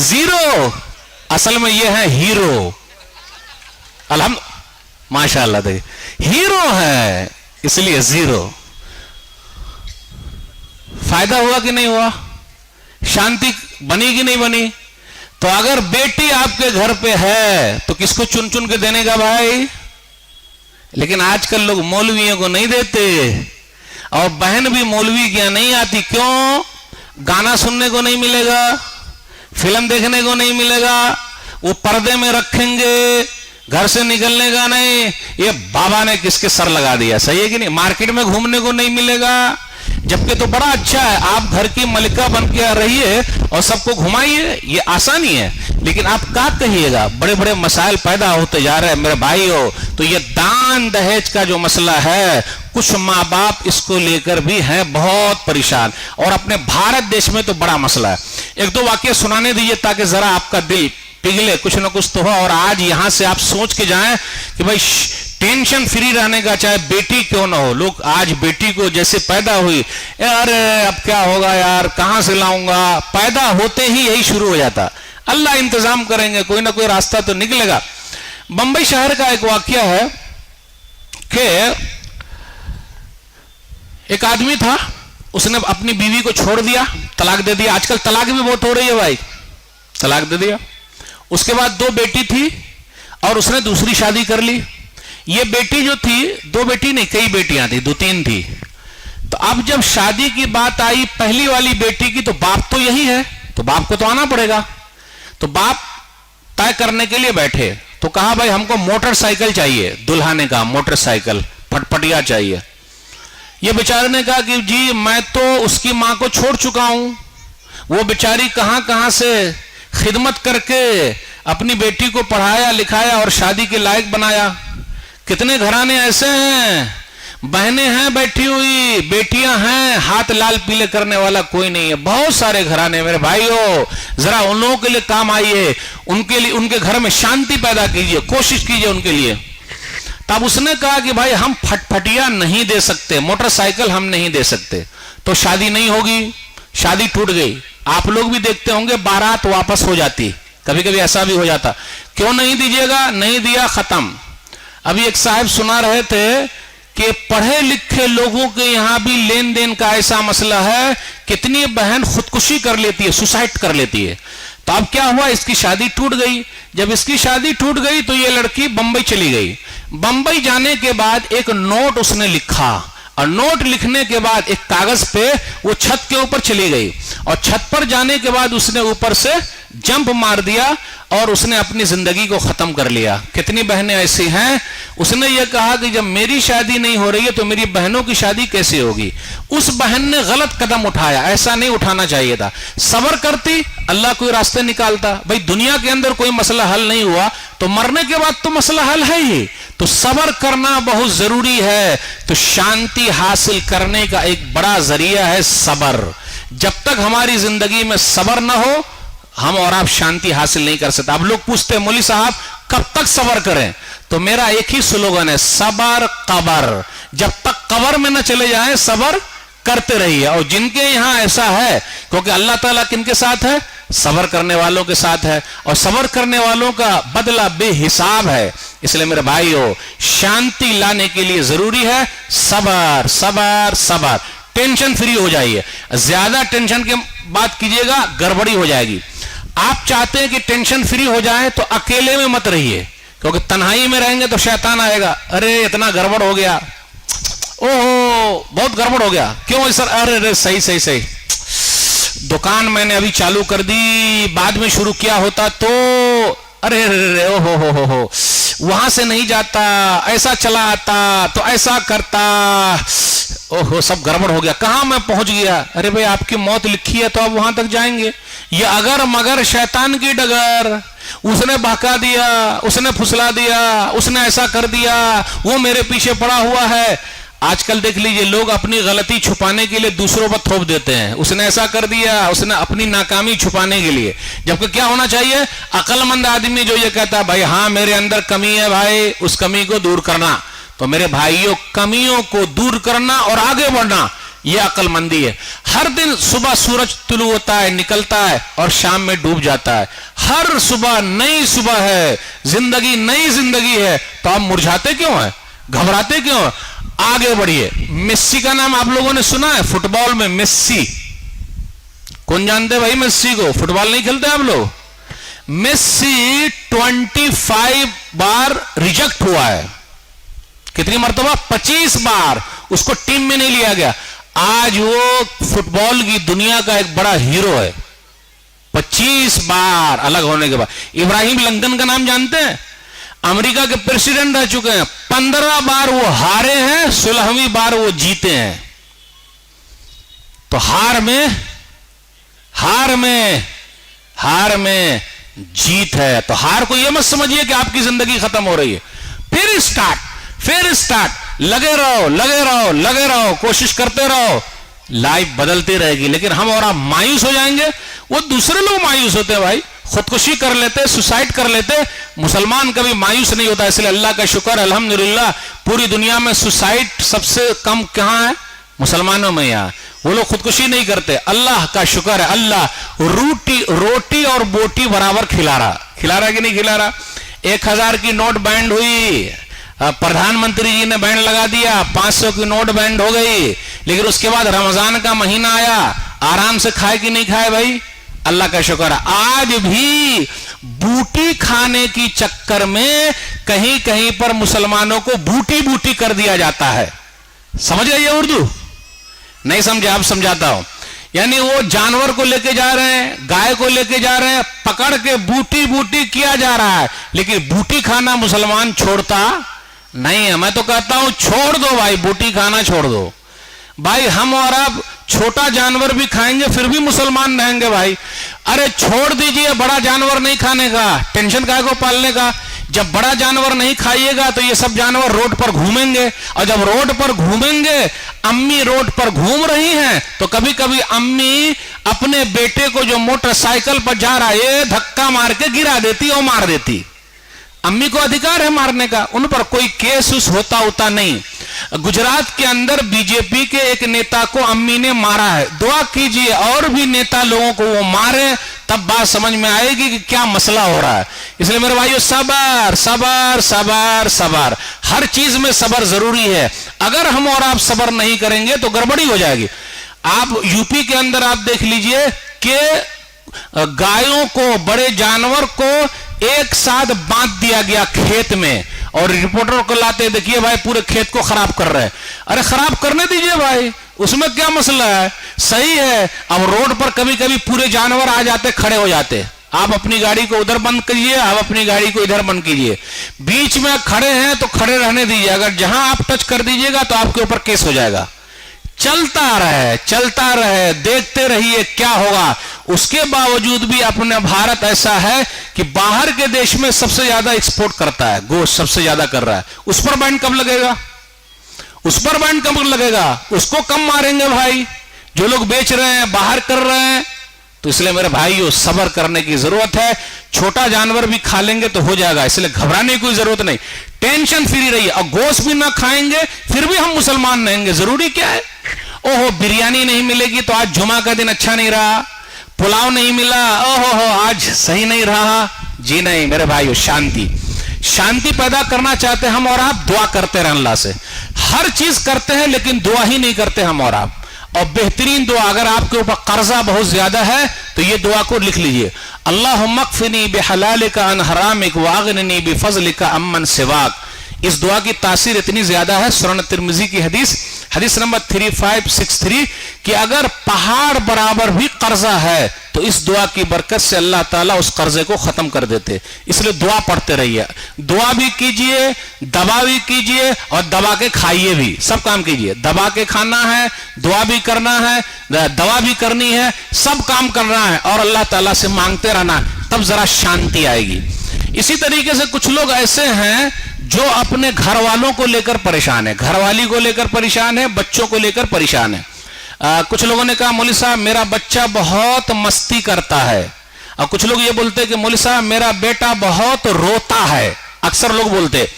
S1: 0। असल में ये है हीरो। माशाअल्लाह, देखिए हीरो है इसलिए 0। फायदा हुआ कि नहीं हुआ? शांति बनी कि नहीं बनी? तो अगर बेटी आपके घर पे है तो किसको चुन चुन के देने का भाई? लेकिन आजकल लोग मौलवियों को नहीं देते, और बहन भी मौलवी क्या नहीं आती। क्यों? गाना सुनने को नहीं मिलेगा, फिल्म देखने को नहीं मिलेगा, वो पर्दे में रखेंगे, घर से निकलने का नहीं। ये बाबा ने किसके सर लगा दिया, सही है कि नहीं? मार्केट में घूमने को नहीं मिलेगा, जबकि तो बड़ा अच्छा है, आप घर की मलिका बन के रहिए और सबको घुमाइए, ये आसानी है। लेकिन आप क्या कहिएगा, बड़े बड़े मसाइल पैदा होते जा रहे हैं मेरे भाइयों। तो ये दान दहेज का जो मसला है, कुछ माँ बाप इसको लेकर भी हैं बहुत परेशान, और अपने भारत देश में तो बड़ा मसला है। एक दो वाक्य सुनाने दीजिए ताकि जरा आपका दिल पिघले, कुछ ना कुछ तो हो। और आज यहां से आप सोच के जाएं कि भाई टेंशन फ्री रहने का, चाहे बेटी क्यों ना हो। लोग आज बेटी को जैसे पैदा हुई, अरे अब क्या होगा यार, कहां से लाऊंगा, पैदा होते ही यही शुरू हो जाता। अल्लाह इंतजाम करेंगे, कोई ना कोई रास्ता तो निकलेगा। बंबई शहर का एक वाकया है कि एक आदमी था, उसने अपनी बीवी को छोड़ दिया, तलाक दे दिया। आजकल तलाक भी बहुत हो रही है भाई, तलाक दे दिया। उसके बाद दो बेटी थी और उसने दूसरी शादी कर ली। ये बेटी जो थी, दो बेटी नहीं कई बेटियां थी, दो तीन थी। तो अब जब शादी की बात आई पहली वाली बेटी की, तो बाप तो यही है, तो बाप को तो आना पड़ेगा। तो बाप तय करने के लिए बैठे, तो कहा भाई हमको मोटरसाइकिल चाहिए, दुल्हाने का मोटरसाइकिल फटफटिया चाहिए। ये बेचारे ने कहा कि जी मैं तो उसकी मां को छोड़ चुका हूं, वो बेचारी कहां कहां से खिदमत करके अपनी बेटी को पढ़ाया लिखाया और शादी के लायक बनाया। कितने घराने ऐसे हैं, बहनें हैं बैठी हुई, बेटियां हैं, हाथ लाल पीले करने वाला कोई नहीं है। बहुत सारे घराने मेरे भाइयों, जरा उन लोगों के लिए काम आइए, उनके लिए, उनके घर में शांति पैदा कीजिए, कोशिश कीजिए उनके लिए। तब उसने कहा कि भाई हम फटफटिया नहीं दे सकते, मोटरसाइकिल हम नहीं दे सकते, तो शादी नहीं होगी। शादी टूट गई। आप लोग भी देखते होंगे बारात वापस हो जाती, कभी कभी ऐसा भी हो जाता। क्यों नहीं दीजिएगा, नहीं दिया, खत्म। अभी एक साहब सुना रहे थे कि पढ़े लिखे लोगों के यहां भी लेन देन का ऐसा मसला है, कितनी बहन खुदकुशी कर लेती है, सुसाइड कर लेती है। तो अब क्या हुआ, इसकी शादी टूट गई। जब इसकी शादी टूट गई तो ये लड़की बंबई चली गई। बंबई जाने के बाद एक नोट उसने लिखा, और नोट लिखने के बाद एक कागज पे वो छत के ऊपर चली गई, और छत पर जाने के बाद उसने ऊपर से जंप मार दिया और उसने अपनी जिंदगी को खत्म कर लिया। कितनी बहनें ऐसी हैं, उसने ये कहा कि जब मेरी शादी नहीं हो रही है तो मेरी बहनों की शादी कैसे होगी। उस बहन ने गलत कदम उठाया, ऐसा नहीं उठाना चाहिए था। सब्र करती, अल्लाह कोई रास्ते निकालता। भाई दुनिया के अंदर कोई मसला हल नहीं हुआ तो मरने के बाद तो मसला हल है ही, तो सब्र करना बहुत जरूरी है। तो शांति हासिल करने का एक बड़ा जरिया है सब्र। जब तक हमारी जिंदगी में सब्र ना हो, हम और आप शांति हासिल नहीं कर सकते। अब लोग पूछते हैं मौली साहब कब तक सब्र करें, तो मेरा एक ही स्लोगन है, सबर कबर। जब तक कबर में न चले जाएं, सब्र करते रहिए। और जिनके यहां ऐसा है, क्योंकि अल्लाह ताला किनके साथ है, सब्र करने वालों के साथ है, और सब्र करने वालों का बदला बेहिसाब है। इसलिए मेरे भाइयों, शांति लाने के लिए जरूरी है सबर सबर सबर। टेंशन फ्री हो जाइए, ज्यादा टेंशन की बात कीजिएगा गड़बड़ी हो जाएगी। आप चाहते हैं कि टेंशन फ्री हो जाए तो अकेले में मत रहिए, क्योंकि तन्हाई में रहेंगे तो शैतान आएगा, अरे इतना गड़बड़ हो गया, ओहो बहुत गड़बड़ हो गया, क्यों सर, अरे अरे सही सही सही, दुकान मैंने अभी चालू कर दी, बाद में शुरू किया होता तो, अरे अरे ओहो हो, वहां से नहीं जाता, ऐसा चला आता तो ऐसा करता, ओहो सब गड़बड़ हो गया, कहां मैं पहुंच गया। अरे भाई आपकी मौत लिखी है तो आप वहां तक जाएंगे। ये अगर मगर शैतान की डगर, उसने बहका दिया, उसने फुसला दिया, उसने ऐसा कर दिया, वो मेरे पीछे पड़ा हुआ है। आजकल देख लीजिए लोग अपनी गलती छुपाने के लिए दूसरों पर थोप देते हैं, उसने ऐसा कर दिया, उसने अपनी नाकामी छुपाने के लिए। जबकि क्या होना चाहिए, अक्लमंद आदमी जो ये कहता है भाई हाँ मेरे अंदर कमी है भाई, उस कमी को दूर करना। तो मेरे भाइयों, कमियों को दूर करना और आगे बढ़ना, यह अक्लमंदी है। हर दिन सुबह सूरज तुलू होता है, निकलता है और शाम में डूब जाता है। हर सुबह नई सुबह है, जिंदगी नई जिंदगी है, तो आप मुरझाते क्यों हैं, घबराते क्यों हैं? आगे बढ़िए। मेस्सी का नाम आप लोगों ने सुना है, फुटबॉल में मेस्सी, कौन जानते भाई मेस्सी को? फुटबॉल नहीं खेलते आप लोग। मेस्सी 25 बार रिजेक्ट हुआ है। कितनी मर्तबा? 25 बार उसको टीम में नहीं लिया गया। आज वो फुटबॉल की दुनिया का एक बड़ा हीरो है, 25 बार अलग होने के बाद। इब्राहिम लिंकन का नाम जानते हैं? अमेरिका के प्रेसिडेंट रह चुके हैं, 15 बार वो हारे हैं, 16वीं बार वो जीते हैं। तो हार में जीत है। तो हार को ये मत समझिए कि आपकी जिंदगी खत्म हो रही है। फिर स्टार्ट, लगे रहो, कोशिश करते रहो, लाइफ बदलती रहेगी। लेकिन हम और आप मायूस हो जाएंगे, वो दूसरे लोग मायूस होते हैं भाई, खुदकुशी कर लेते, सुसाइड कर लेते। मुसलमान कभी मायूस नहीं होता। इसलिए अल्लाह का शुक्र, अल्हम्दुलिल्लाह, पूरी दुनिया में सुसाइड सबसे कम कहां है? मुसलमानों में। यहाँ वो लोग खुदकुशी नहीं करते। अल्लाह का शुक्र है, अल्लाह रोटी और बोटी बराबर खिला रहा कि नहीं खिला रहा। 1000 की नोट बैंड हुई, प्रधानमंत्री जी ने बैंड लगा दिया, 500 की नोट बैंड हो गई, लेकिन उसके बाद रमजान का महीना आया, आराम से खाए कि नहीं खाए भाई? अल्लाह का शुक्र है। आज भी बूटी खाने की चक्कर में कहीं कहीं पर मुसलमानों को बूटी बूटी कर दिया जाता है। समझ गए ये उर्दू? नहीं समझे? आप समझाता हूं। यानी वो जानवर को लेके जा रहे हैं, गाय को लेके जा रहे हैं, पकड़ के बूटी बूटी किया जा रहा है, लेकिन बूटी खाना मुसलमान छोड़ता नहीं है। मैं तो कहता हूं छोड़ दो भाई, बूटी खाना छोड़ दो भाई। हम और आप छोटा जानवर भी खाएंगे फिर भी मुसलमान रहेंगे भाई। अरे छोड़ दीजिए बड़ा जानवर नहीं खाने का, टेंशन काहे को पालने का। जब बड़ा जानवर नहीं खाइएगा तो ये सब जानवर रोड पर घूमेंगे, और जब रोड पर घूमेंगे, अम्मी रोड पर घूम रही हैं, तो कभी कभी अम्मी अपने बेटे को जो मोटरसाइकिल पर जा रहा है धक्का मार के गिरा देती और मार देती। अम्मी को अधिकार है मारने का, उन पर कोई केस उस होता नहीं। गुजरात के अंदर बीजेपी के एक नेता को अम्मी ने मारा है। दुआ कीजिए और भी नेता लोगों को वो मारे, तब बात समझ में आएगी कि क्या मसला हो रहा है। इसलिए मेरे भाइयों, सबर सबर सबर सबर, हर चीज में सबर जरूरी है। अगर हम और आप सबर नहीं करेंगे तो गड़बड़ी हो जाएगी। आप यूपी के अंदर आप देख लीजिए कि गायों को, बड़े जानवर को एक साथ बांध दिया गया खेत में, और रिपोर्टर को लाते देखिए भाई पूरे खेत को खराब कर रहे हैं। अरे खराब करने दीजिए भाई, उसमें क्या मसला है? सही है। अब रोड पर कभी कभी पूरे जानवर आ जाते, खड़े हो जाते, आप अपनी गाड़ी को उधर बंद कीजिए, आप अपनी गाड़ी को इधर बंद कीजिए। बीच में खड़े हैं तो खड़े रहने दीजिए, अगर जहां आप टच कर दीजिएगा तो आपके ऊपर केस हो जाएगा। चलता रहे, देखते रहिए क्या होगा। उसके बावजूद भी अपना भारत ऐसा है कि बाहर के देश में सबसे ज्यादा एक्सपोर्ट करता है, गोश्त सबसे ज्यादा कर रहा है। उस पर बैन कब लगेगा? उसको कम मारेंगे भाई, जो लोग बेच रहे हैं, बाहर कर रहे हैं। तो इसलिए मेरे भाइयों, सब्र करने की जरूरत है। छोटा जानवर भी खा लेंगे तो हो जाएगा, इसलिए घबराने की कोई जरूरत नहीं। टेंशन फ्री रहिए। और गोश्त भी ना खाएंगे फिर भी हम मुसलमान रहेंगे, जरूरी क्या है? ओहो बिरयानी नहीं मिलेगी तो आज जुमा का दिन अच्छा नहीं रहा, पुलाव नहीं मिला, ओहो आज सही नहीं रहा। जी नहीं मेरे भाइयों, शांति पैदा करना चाहते हम और आप, दुआ करते रहे अल्लाह से। हर चीज करते हैं लेकिन दुआ ही नहीं करते हम और आप। और बेहतरीन दुआ, अगर आपके ऊपर कर्जा बहुत ज्यादा है तो ये दुआ को लिख लीजिए, अल्लाहुम्मा अक्फिनी बिहलालिका अन हरामिक वागनिनी बिफज़लिका अम्मन सिवाक। इस दुआ की तासीर इतनी ज्यादा है, सुनन तिर्मिज़ी की हदीस नंबर 3563, कि अगर पहाड़ बराबर भी कर्जा है तो इस दुआ की बरकत से अल्लाह ताला उस कर्जे को खत्म कर देते। इसलिए दुआ पढ़ते रहिए, दुआ भी कीजिए, दवा भी कीजिए, और दबा के खाइए भी। सब काम कीजिए, दबा के खाना है, दुआ भी करना है, दवा भी करनी है, सब काम करना है, और अल्लाह ताला से मांगते रहना, तब जरा शांति आएगी। इसी तरीके से कुछ लोग ऐसे हैं जो अपने घर वालों को लेकर परेशान है, घरवाली को लेकर परेशान है, बच्चों को लेकर परेशान है। कुछ लोगों ने कहा मौलवी साहब मेरा बच्चा बहुत मस्ती करता है, और कुछ लोग ये बोलते हैं कि मौलवी साहब मेरा बेटा बहुत रोता है। अक्सर लोग बोलते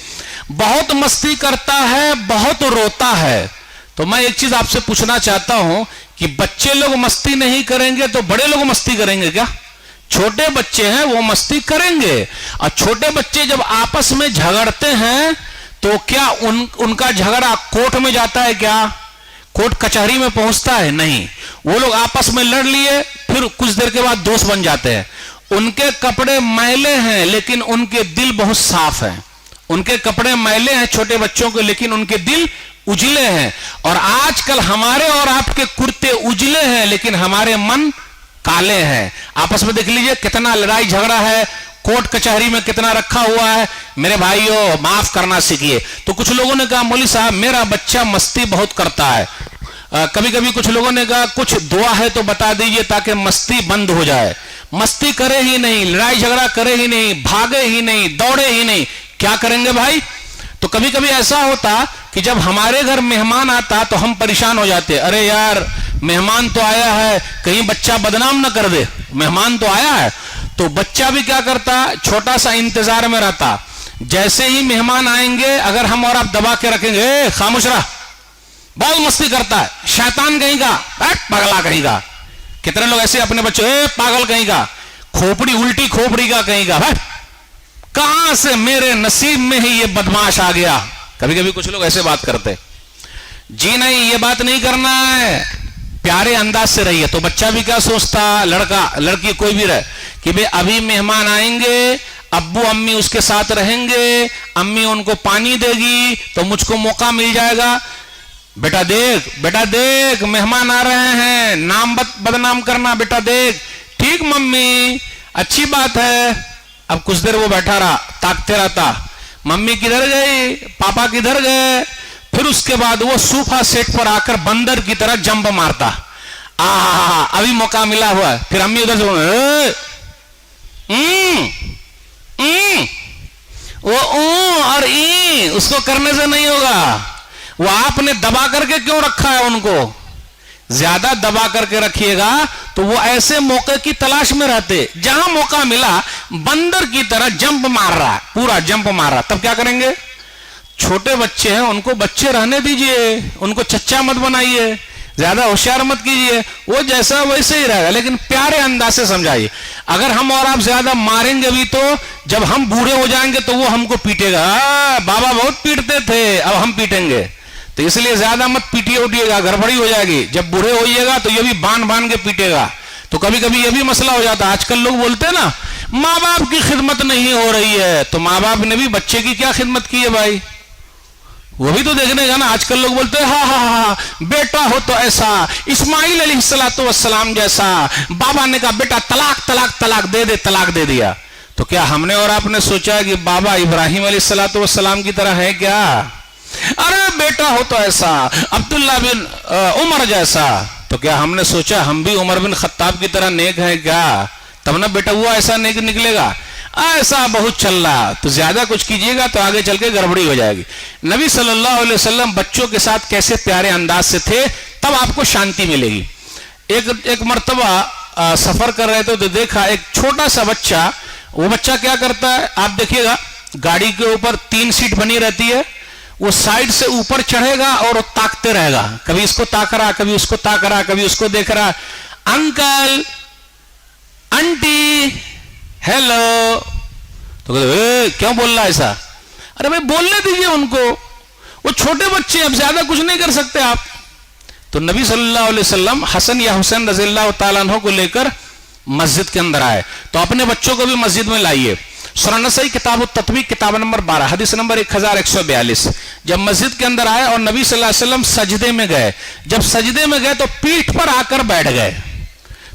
S1: बहुत मस्ती करता है, बहुत रोता है। तो मैं एक चीज आपसे पूछना चाहता हूं कि बच्चे लोग मस्ती नहीं करेंगे तो बड़े लोग मस्ती करेंगे क्या? छोटे बच्चे हैं वो मस्ती करेंगे, और छोटे बच्चे जब आपस में झगड़ते हैं तो क्या उनका झगड़ा कोर्ट में जाता है क्या? कोर्ट कचहरी में पहुंचता है? नहीं। वो लोग आपस में लड़ लिए, फिर कुछ देर के बाद दोस्त बन जाते हैं। उनके कपड़े मैले हैं लेकिन उनके दिल बहुत साफ हैं। उनके कपड़े मैले हैं छोटे बच्चों के, लेकिन उनके दिल उजले हैं। और आजकल हमारे और आपके कुर्ते उजले हैं लेकिन हमारे मन काले हैं। आपस में देख लीजिए कितना लड़ाई झगड़ा है, कोर्ट कचहरी में कितना रखा हुआ है। मेरे भाइयों माफ करना सीखिए। तो कुछ लोगों ने कहा मौलवी साहब मेरा बच्चा मस्ती बहुत करता है। कभी कभी कुछ लोगों ने कहा कुछ दुआ है तो बता दीजिए ताकि मस्ती बंद हो जाए। मस्ती करे ही नहीं, लड़ाई झगड़ा करे ही नहीं, भागे ही नहीं, दौड़े ही नहीं, क्या करेंगे भाई? तो कभी कभी ऐसा होता कि जब हमारे घर मेहमान आता तो हम परेशान हो जाते, अरे यार मेहमान तो आया है, कहीं बच्चा बदनाम ना कर दे, मेहमान तो आया है। तो बच्चा भी क्या करता, छोटा सा इंतजार में रहता। जैसे ही मेहमान आएंगे, अगर हम और आप दबा के रखेंगे, खामोश रहा, बहुत मस्ती करता है, शैतान कहीं का, पगला कहीं का। कितने लोग ऐसे अपने बच्चों, पागल कहीं का, खोपड़ी उल्टी खोपड़ी का कहीं का, कहां से मेरे नसीब में ही ये बदमाश आ गया। कभी कभी कुछ लोग ऐसे बात करते। जी नहीं, ये बात नहीं करना है, प्यारे अंदाज से रहिए। तो बच्चा भी क्या सोचता, लड़का लड़की कोई भी रहे, कि भाई अभी मेहमान आएंगे, अब्बू अम्मी उसके साथ रहेंगे, अम्मी उनको पानी देगी तो मुझको मौका मिल जाएगा। बेटा देख मेहमान आ रहे हैं, नाम बदनाम करना, बेटा देख। ठीक मम्मी, अच्छी बात है। अब कुछ देर वो बैठा रहा, ताकते रहता, मम्मी किधर गई, पापा किधर गए। फिर उसके बाद वो सोफा सेट पर आकर बंदर की तरह जंप मारता, अभी मौका मिला हुआ है। फिर अम्मी उधर से वो और उसको करने से नहीं होगा। वो आपने दबा करके क्यों रखा है उनको, ज्यादा दबा करके रखिएगा तो वो ऐसे मौके की तलाश में रहते, जहां मौका मिला बंदर की तरह जंप मार रहा है, पूरा जंप मार रहा। तब क्या करेंगे, छोटे बच्चे हैं, उनको बच्चे रहने दीजिए, उनको चच्चा मत बनाइए, ज्यादा होशियार मत कीजिए, वो जैसा वैसे ही रहेगा, लेकिन प्यारे अंदाज से समझाइए। अगर हम और आप ज्यादा मारेंगे भी तो जब हम बूढ़े हो जाएंगे तो वो हमको पीटेगा, बाबा बहुत पीटते थे, अब हम पीटेंगे। तो इसलिए ज्यादा मत पीटिए उठिएगा, गड़बड़ी हो जाएगी। जब बूढ़े होइएगा तो ये भी बांध के पीटेगा। तो कभी कभी ये भी मसला हो जाता है। आजकल लोग बोलते हैं ना, माँ बाप की खिदमत नहीं हो रही है, तो माँ बाप ने भी बच्चे की क्या खिदमत की है भाई, वो भी तो देखने का ना। आजकल लोग बोलते हैं हाँ, बेटा हो तो ऐसा, इस्माइल अलैहिस्सलाम जैसा। बाबा ने कहा बेटा तलाक दे दिया। तो क्या हमने और आपने सोचा कि बाबा इब्राहिम अलैहिस्सलाम की तरह है क्या? अरे बेटा हो तो ऐसा, अब्दुल्ला बिन उमर जैसा। तो क्या हमने सोचा हम भी उमर बिन खत्ताब की तरह नेक है क्या? तब ना बेटा हुआ ऐसा नेक निकलेगा। ऐसा बहुत चल रहा, तो ज्यादा कुछ कीजिएगा तो आगे चल के गड़बड़ी हो जाएगी। नबी सल्लल्लाहु अलैहि वसल्लम बच्चों के साथ कैसे प्यारे अंदाज से थे, तब आपको शांति मिलेगी। एक मर्तबा सफर कर रहे थे तो देखा एक छोटा सा बच्चा। वो बच्चा क्या करता है, आप देखिएगा, गाड़ी के ऊपर 3 सीट बनी रहती है, वो साइड से ऊपर चढ़ेगा और वो ताकते रहेगा, कभी इसको ताक रहा, कभी उसको ताक रहा, कभी उसको देख रहा। अंकल आंटी हेलो, तो कहते क्यों बोल रहा है ऐसा? अरे भाई बोलने दीजिए उनको, वो छोटे बच्चे, अब ज्यादा कुछ नहीं कर सकते आप। तो नबी सल्लल्लाहु अलैहि वसल्लम हसन या हुसैन रज़ियल्लाहु ताला अन्हु को लेकर मस्जिद के अंदर आए, तो अपने बच्चों को भी मस्जिद में लाइए। सुनन नसई किताब तत्वीक किताब नंबर 12 हदीस नंबर 1142। जब मस्जिद के अंदर आए और नबी सल्लल्लाहु अलैहि वसल्लम सजदे में गए, जब सजदे में गए तो पीठ पर आकर बैठ गए।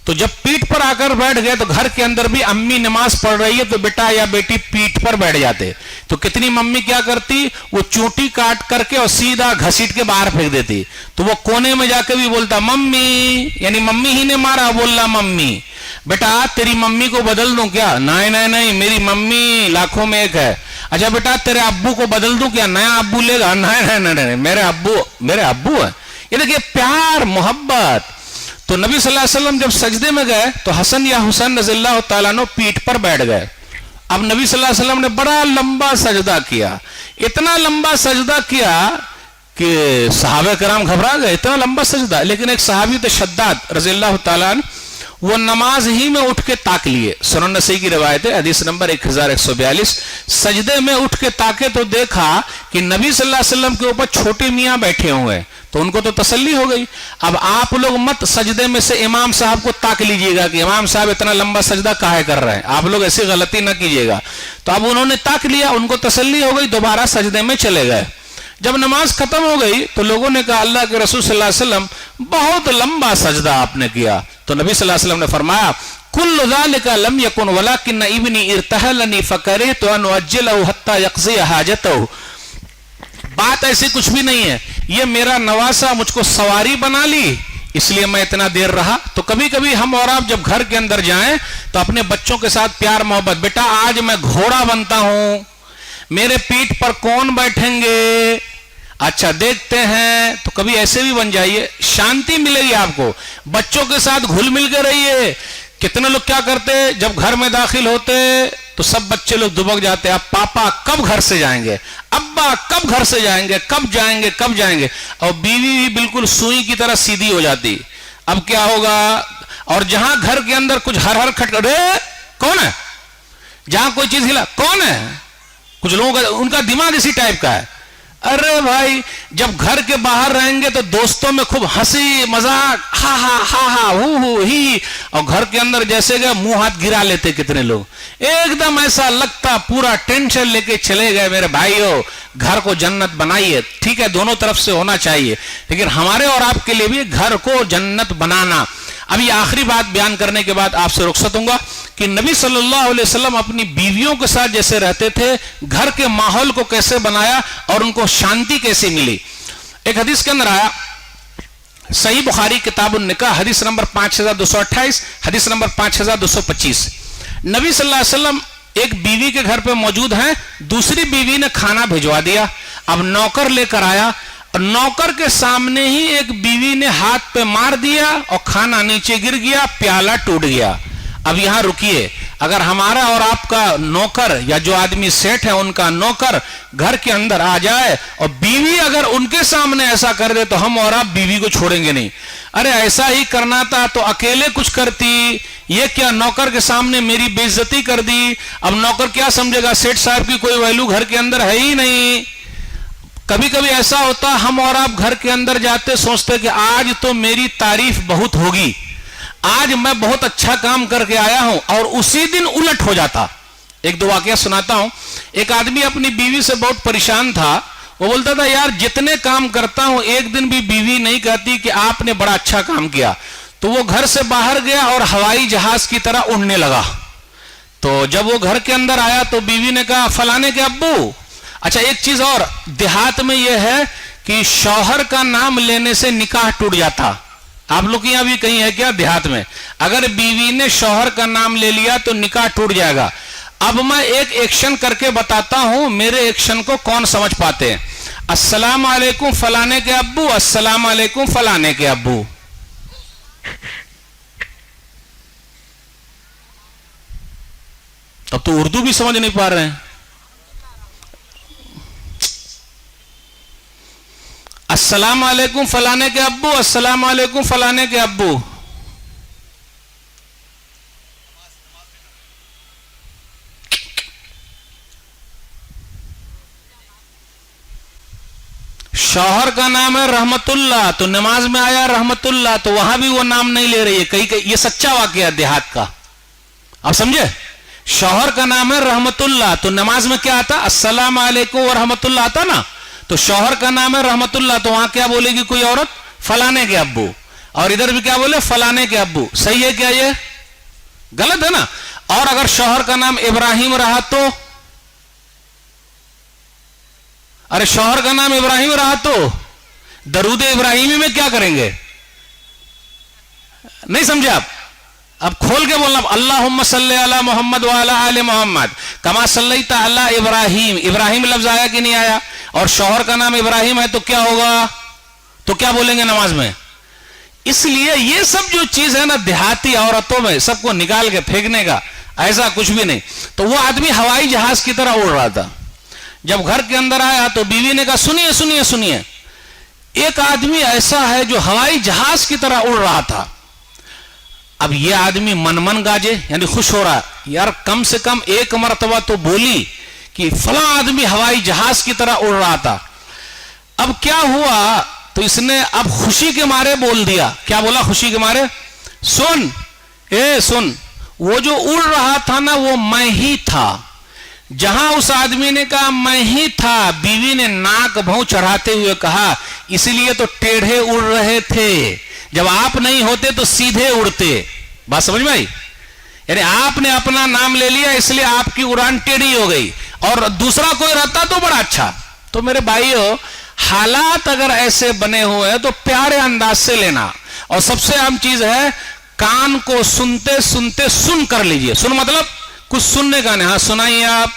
S1: तो जब पीठ पर आकर बैठ गए तो घर के अंदर भी अम्मी नमाज पढ़ रही है तो बेटा या बेटी पीठ पर बैठ जाते। तो कितनी मम्मी क्या करती, वो चोटी काट करके और सीधा घसीट के बाहर फेंक देती। तो वो कोने में जाकर भी बोलता मम्मी, यानी मम्मी ही ने मारा, बोल रहा मम्मी। बेटा तेरी मम्मी को बदल दूं क्या? नहीं, मेरी मम्मी लाखों में एक है। अच्छा बेटा तेरे अब्बू को बदल दूं क्या? नया अब्बू लेगा? नहीं, मेरे अब्बू है। ये देखिए प्यार मोहब्बत। तो नबी सल्लल्लाहु अलैहि वसल्लम जब सजदे में गए तो हसन या हुसैन रज़ियल्लाहु ताला अन्हु पीठ पर बैठ गए। अब नबी सल्लल्लाहु अलैहि वसल्लम ने बड़ा लंबा सजदा किया, इतना लंबा सजदा किया कि सहाबा किराम घबरा गए, इतना लंबा सजदा। लेकिन एक सहाबी थे शद्दाद रज़ियल्लाहु ताला अन्हु, वो नमाज ही में उठ के ताक लिए। सुनन नसई की रिवायत है, हदीस नंबर 1142। सजदे में उठ के ताके तो देखा कि नबी सल्लल्लाहु अलैहि वसल्लम के ऊपर छोटे मियाँ बैठे हुए हैं, तो उनको तो तसल्ली हो गई। अब आप लोग मत सजदे में से इमाम साहब को ताक लीजिएगा कि इमाम साहब इतना लंबा सजदा काहे कर रहे हैं, आप लोग ऐसी गलती ना कीजिएगा। तो अब उन्होंने ताक लिया, उनको तसल्ली हो गई, दोबारा सजदे में चले गए। जब नमाज खत्म हो गई तो लोगों ने कहा अल्लाह के रसूल सल्लल्लाहु अलैहि वसल्लम बहुत लंबा सजदा आपने किया। तो नबी सल्लल्लाहु अलैहि वसल्लम ने फरमाया कुल्लु ज़ालिका लम यकुन वलाकिन इब्नी इर्तहलनी फकरहतु अन उअज्जिलहु हत्ता यक़ज़ी हाजतहु। बात ऐसी कुछ भी नहीं है, ये मेरा नवासा मुझको सवारी बना ली इसलिए मैं इतना देर रहा। तो कभी कभी हम और आप जब घर के अंदर जाएं तो अपने बच्चों के साथ प्यार मोहब्बत, बेटा आज मैं घोड़ा बनता हूं, मेरे पीठ पर कौन बैठेंगे? अच्छा देखते हैं, तो कभी ऐसे भी बन जाइए, शांति मिलेगी आपको। बच्चों के साथ घुल मिल के रहिए। कितने लोग क्या करते, जब घर में दाखिल होते तो सब बच्चे लोग दुबक जाते, अब पापा कब घर से जाएंगे, अब्बा कब घर से जाएंगे, कब जाएंगे कब जाएंगे। और बीवी भी बिल्कुल सुई की तरह सीधी हो जाती। अब क्या होगा, और जहां घर के अंदर कुछ हर हर खट, अरे कौन है, जहां कोई चीज हिला, कौन है, कुछ लोगों का उनका दिमाग इसी टाइप का है। अरे भाई, जब घर के बाहर रहेंगे तो दोस्तों में खूब हंसी मजाक, हा हा हा हा हु ही, और घर के अंदर जैसे गए मुंह हाथ गिरा लेते कितने लोग, एकदम ऐसा लगता पूरा टेंशन लेके चले गए। मेरे भाइयों, घर को जन्नत बनाइए, ठीक है, दोनों तरफ से होना चाहिए, लेकिन हमारे और आपके लिए भी घर को जन्नत बनाना। अभी आखिरी बात बयान करने के बाद आपसे रुखसत दूंगा कि नबी सल्लल्लाहु अलैहि वसल्लम अपनी बीवियों के साथ जैसे रहते थे, घर के माहौल को कैसे बनाया और उनको शांति कैसे मिली। एक हदीस के अंदर आया, सही बुखारी किताबुन निकाह, हदीस नंबर 5228, हदीस नंबर 5225। नबी सल्लल्लाहु अलैहि वसल्लम एक बीवी के घर पे मौजूद हैं, दूसरी बीवी ने खाना भिजवा दिया। अब नौकर लेकर आया, नौकर के सामने ही एक बीवी ने हाथ पे मार दिया और खाना नीचे गिर गया, प्याला टूट गया। अब यहां रुकिए, अगर हमारा और आपका नौकर या जो आदमी सेठ है उनका नौकर घर के अंदर आ जाए और बीवी अगर उनके सामने ऐसा कर दे तो हम और आप बीवी को छोड़ेंगे नहीं। अरे ऐसा ही करना था तो अकेले कुछ करती, ये क्या नौकर के सामने मेरी बेइज्जती कर दी। अब नौकर क्या समझेगा, सेठ साहब की कोई वैल्यू घर के अंदर है ही नहीं। कभी कभी ऐसा होता, हम और आप घर के अंदर जाते सोचते कि आज तो मेरी तारीफ बहुत होगी, आज मैं बहुत अच्छा काम करके आया हूं, और उसी दिन उलट हो जाता। एक दो वाकया सुनाता हूं। एक आदमी अपनी बीवी से बहुत परेशान था। वो बोलता था, यार जितने काम करता हूं एक दिन भी बीवी नहीं कहती कि आपने बड़ा अच्छा काम किया। तो वो घर से बाहर गया और हवाई जहाज की तरह उड़ने लगा। तो जब वो घर के अंदर आया तो बीवी ने कहा, फलाने के अब्बू। अच्छा एक चीज और, देहात में यह है कि शौहर का नाम लेने से निकाह टूट जाता। आप लोग यहां भी कहीं है क्या देहात में, अगर बीवी ने शौहर का नाम ले लिया तो निकाह टूट जाएगा। अब मैं एक एक्शन करके बताता हूं, मेरे एक्शन को कौन समझ पाते हैं। अस्सलाम वालेकुम फलाने के अब्बू, अस्सलाम वालेकुम फलाने के अब्बू। तब तो उर्दू भी समझ नहीं पा रहे हैं। अस्सलाम वालेकुम फलाने के अब्बू, अस्सलाम वालेकुम फलाने के अब्बू। शौहर का नाम है रहमतुल्लाह, तो नमाज में आया रहमतुल्लाह, तो वहां भी वो नाम नहीं ले रही है। कहीं कहीं ये सच्चा वाकया है देहात का, आप समझे। शौहर का नाम है रहमतुल्लाह, तो नमाज में क्या आता, अस्सलाम वालेकुम व रहमतुल्लाह आता ना। तो शौहर का नाम है रहमतुल्लाह, तो वहां क्या बोलेगी कोई औरत, फलाने के अब्बू। और इधर भी क्या बोले, फलाने के अब्बू। सही है क्या, ये गलत है ना। और अगर शौहर का नाम इब्राहिम रहा तो, अरे शौहर का नाम इब्राहिम रहा तो दरूद इब्राहिमी में क्या करेंगे, नहीं समझे आप। अब खोल के बोलना, अल्लाहुम्मा सल्ली अला मोहम्मद व अला आले मोहम्मद कमा सल्लैता अला इब्राहिम। इब्राहिम लफ्ज आया कि नहीं आया, और शौहर का नाम इब्राहिम है तो क्या होगा, तो क्या बोलेंगे नमाज में। इसलिए ये सब जो चीज है ना देहाती औरतों में, सबको निकाल के फेंकने का, ऐसा कुछ भी नहीं। तो वो आदमी हवाई जहाज की तरह उड़ रहा था। जब घर के अंदर आया तो बीवी ने कहा, सुनिए सुनिए सुनिए, एक आदमी ऐसा है जो हवाई जहाज की तरह उड़ रहा था। अब ये आदमी मन मन गाजे, यानी खुश हो रहा, यार कम से कम एक मरतबा तो बोली कि फला आदमी हवाई जहाज की तरह उड़ रहा था। अब क्या हुआ, तो इसने अब खुशी के मारे बोल दिया। क्या बोला खुशी के मारे, सुन सुन, वो जो उड़ रहा था ना वो मैं ही था। जहां उस आदमी ने कहा मैं ही था, बीवी ने नाक भौं चढ़ाते हुए कहा, इसलिए तो टेढ़े उड़ रहे थे, जब आप नहीं होते तो सीधे उड़ते। बात समझ में आई, यानी आपने अपना नाम ले लिया इसलिए आपकी उड़ान टेढ़ी हो गई, और दूसरा कोई रहता तो बड़ा अच्छा। तो मेरे भाइयों, हालात अगर ऐसे बने हुए हैं तो प्यारे अंदाज से लेना। और सबसे अहम चीज है, कान को सुनते सुनते सुन कर लीजिए। सुन मतलब कुछ सुनने का नहीं, हाँ सुनाइए, आप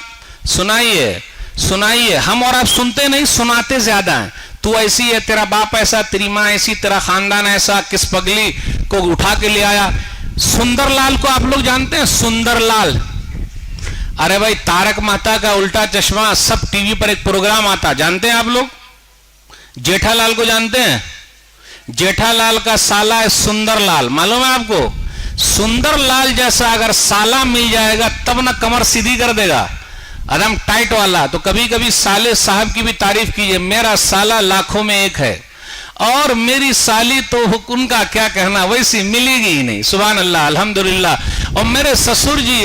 S1: सुनाइए सुनाइए। हम और आप सुनते नहीं, सुनाते ज्यादा हैं। तू ऐसी है, तेरा बाप ऐसा, तेरी माँ ऐसी, तेरा खानदान ऐसा, किस पगली को उठा के ले आया। सुंदरलाल को आप लोग जानते हैं? सुंदरलाल, अरे भाई तारक मेहता का उल्टा चश्मा, सब टीवी पर एक प्रोग्राम आता, जानते हैं आप लोग? जेठालाल को जानते हैं? जेठालाल का साला है सुंदरलाल, मालूम है आपको? सुंदरलाल जैसा अगर साला मिल जाएगा तब ना कमर सीधी कर देगा, एकदम टाइट वाला। तो कभी कभी साले साहब की भी तारीफ कीजिए, मेरा साला लाखों में एक है और मेरी साली तो उनका क्या कहना, वैसी मिलेगी ही नहीं। सुभान अल्लाह, अल्हम्दुलिल्लाह। और मेरे ससुर जी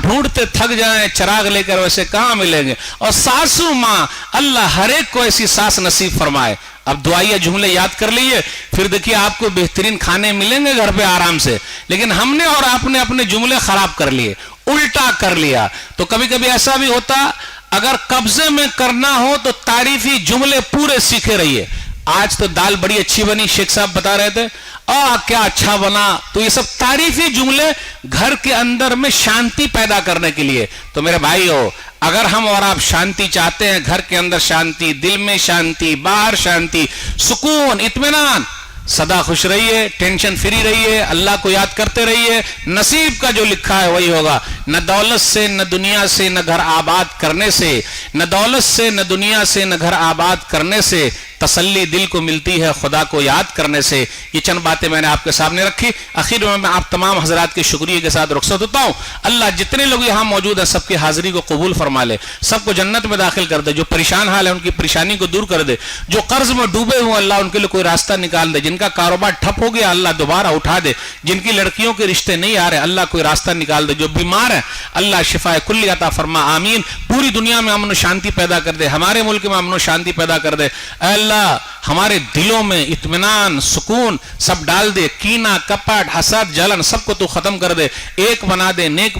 S1: ढूंढते थक जाएं चिराग लेकर, वैसे कहां मिलेंगे। और सासू मां, अल्लाह हर एक को ऐसी सास नसीब फरमाए। अब दुआइया जुमले याद कर लीजिए, फिर देखिए आपको बेहतरीन खाने मिलेंगे घर पे आराम से। लेकिन हमने और आपने अपने जुमले खराब कर लिए, उल्टा कर लिया। तो कभी कभी ऐसा भी होता, अगर कब्जे में करना हो तो तारीफी जुमले पूरे सीखे रहिए। आज तो दाल बड़ी अच्छी बनी, शेख साहब बता रहे थे, क्या अच्छा बना। तो ये सब तारीफी जुमले घर के अंदर में शांति पैदा करने के लिए। तो मेरे भाइयों, अगर हम और आप शांति चाहते हैं, घर के अंदर शांति, दिल में शांति, बाहर शांति, सुकून, इत्मीनान, सदा खुश रहिए, टेंशन फ्री रहिए, अल्लाह को याद करते रहिए। नसीब का जो लिखा है वही होगा। न दौलत से, न दुनिया से, न घर आबाद करने से, न दौलत से, न दुनिया से, न घर आबाद करने से तसल्ली दिल को मिलती है खुदा को याद करने से। ये चंद बातें मैंने आपके सामने रखी। आखिर में मैं आप तमाम हजरात के शुक्रिया के साथ रुखसत होता हूँ। अल्लाह जितने लोग यहाँ मौजूद हैं सबकी हाजिरी को कबूल फरमा ले, सबको जन्नत में दाखिल कर दे। जो परेशान हाल है उनकी परेशानी को दूर कर दे। जो कर्ज में डूबे हुए अल्लाह उनके लिए कोई रास्ता निकाल दे। जिनका कारोबार ठप हो गया अल्लाह दोबारा उठा दे। जिनकी लड़कियों के रिश्ते नहीं आ रहे अल्लाह कोई रास्ता निकाल दे। जो बीमार है अल्लाह शिफाए कुल्ली अता फरमा, आमीन। पूरी दुनिया में अमन शांति पैदा कर दे, हमारे मुल्क में अमन शांति पैदा कर दे। अल्लाह हमारे दिलों में इत्मीनान, सुकून सब डाल दे। कीना, कपट, हसद, जलन सबको तू खत्म कर दे, एक बना दे, नेक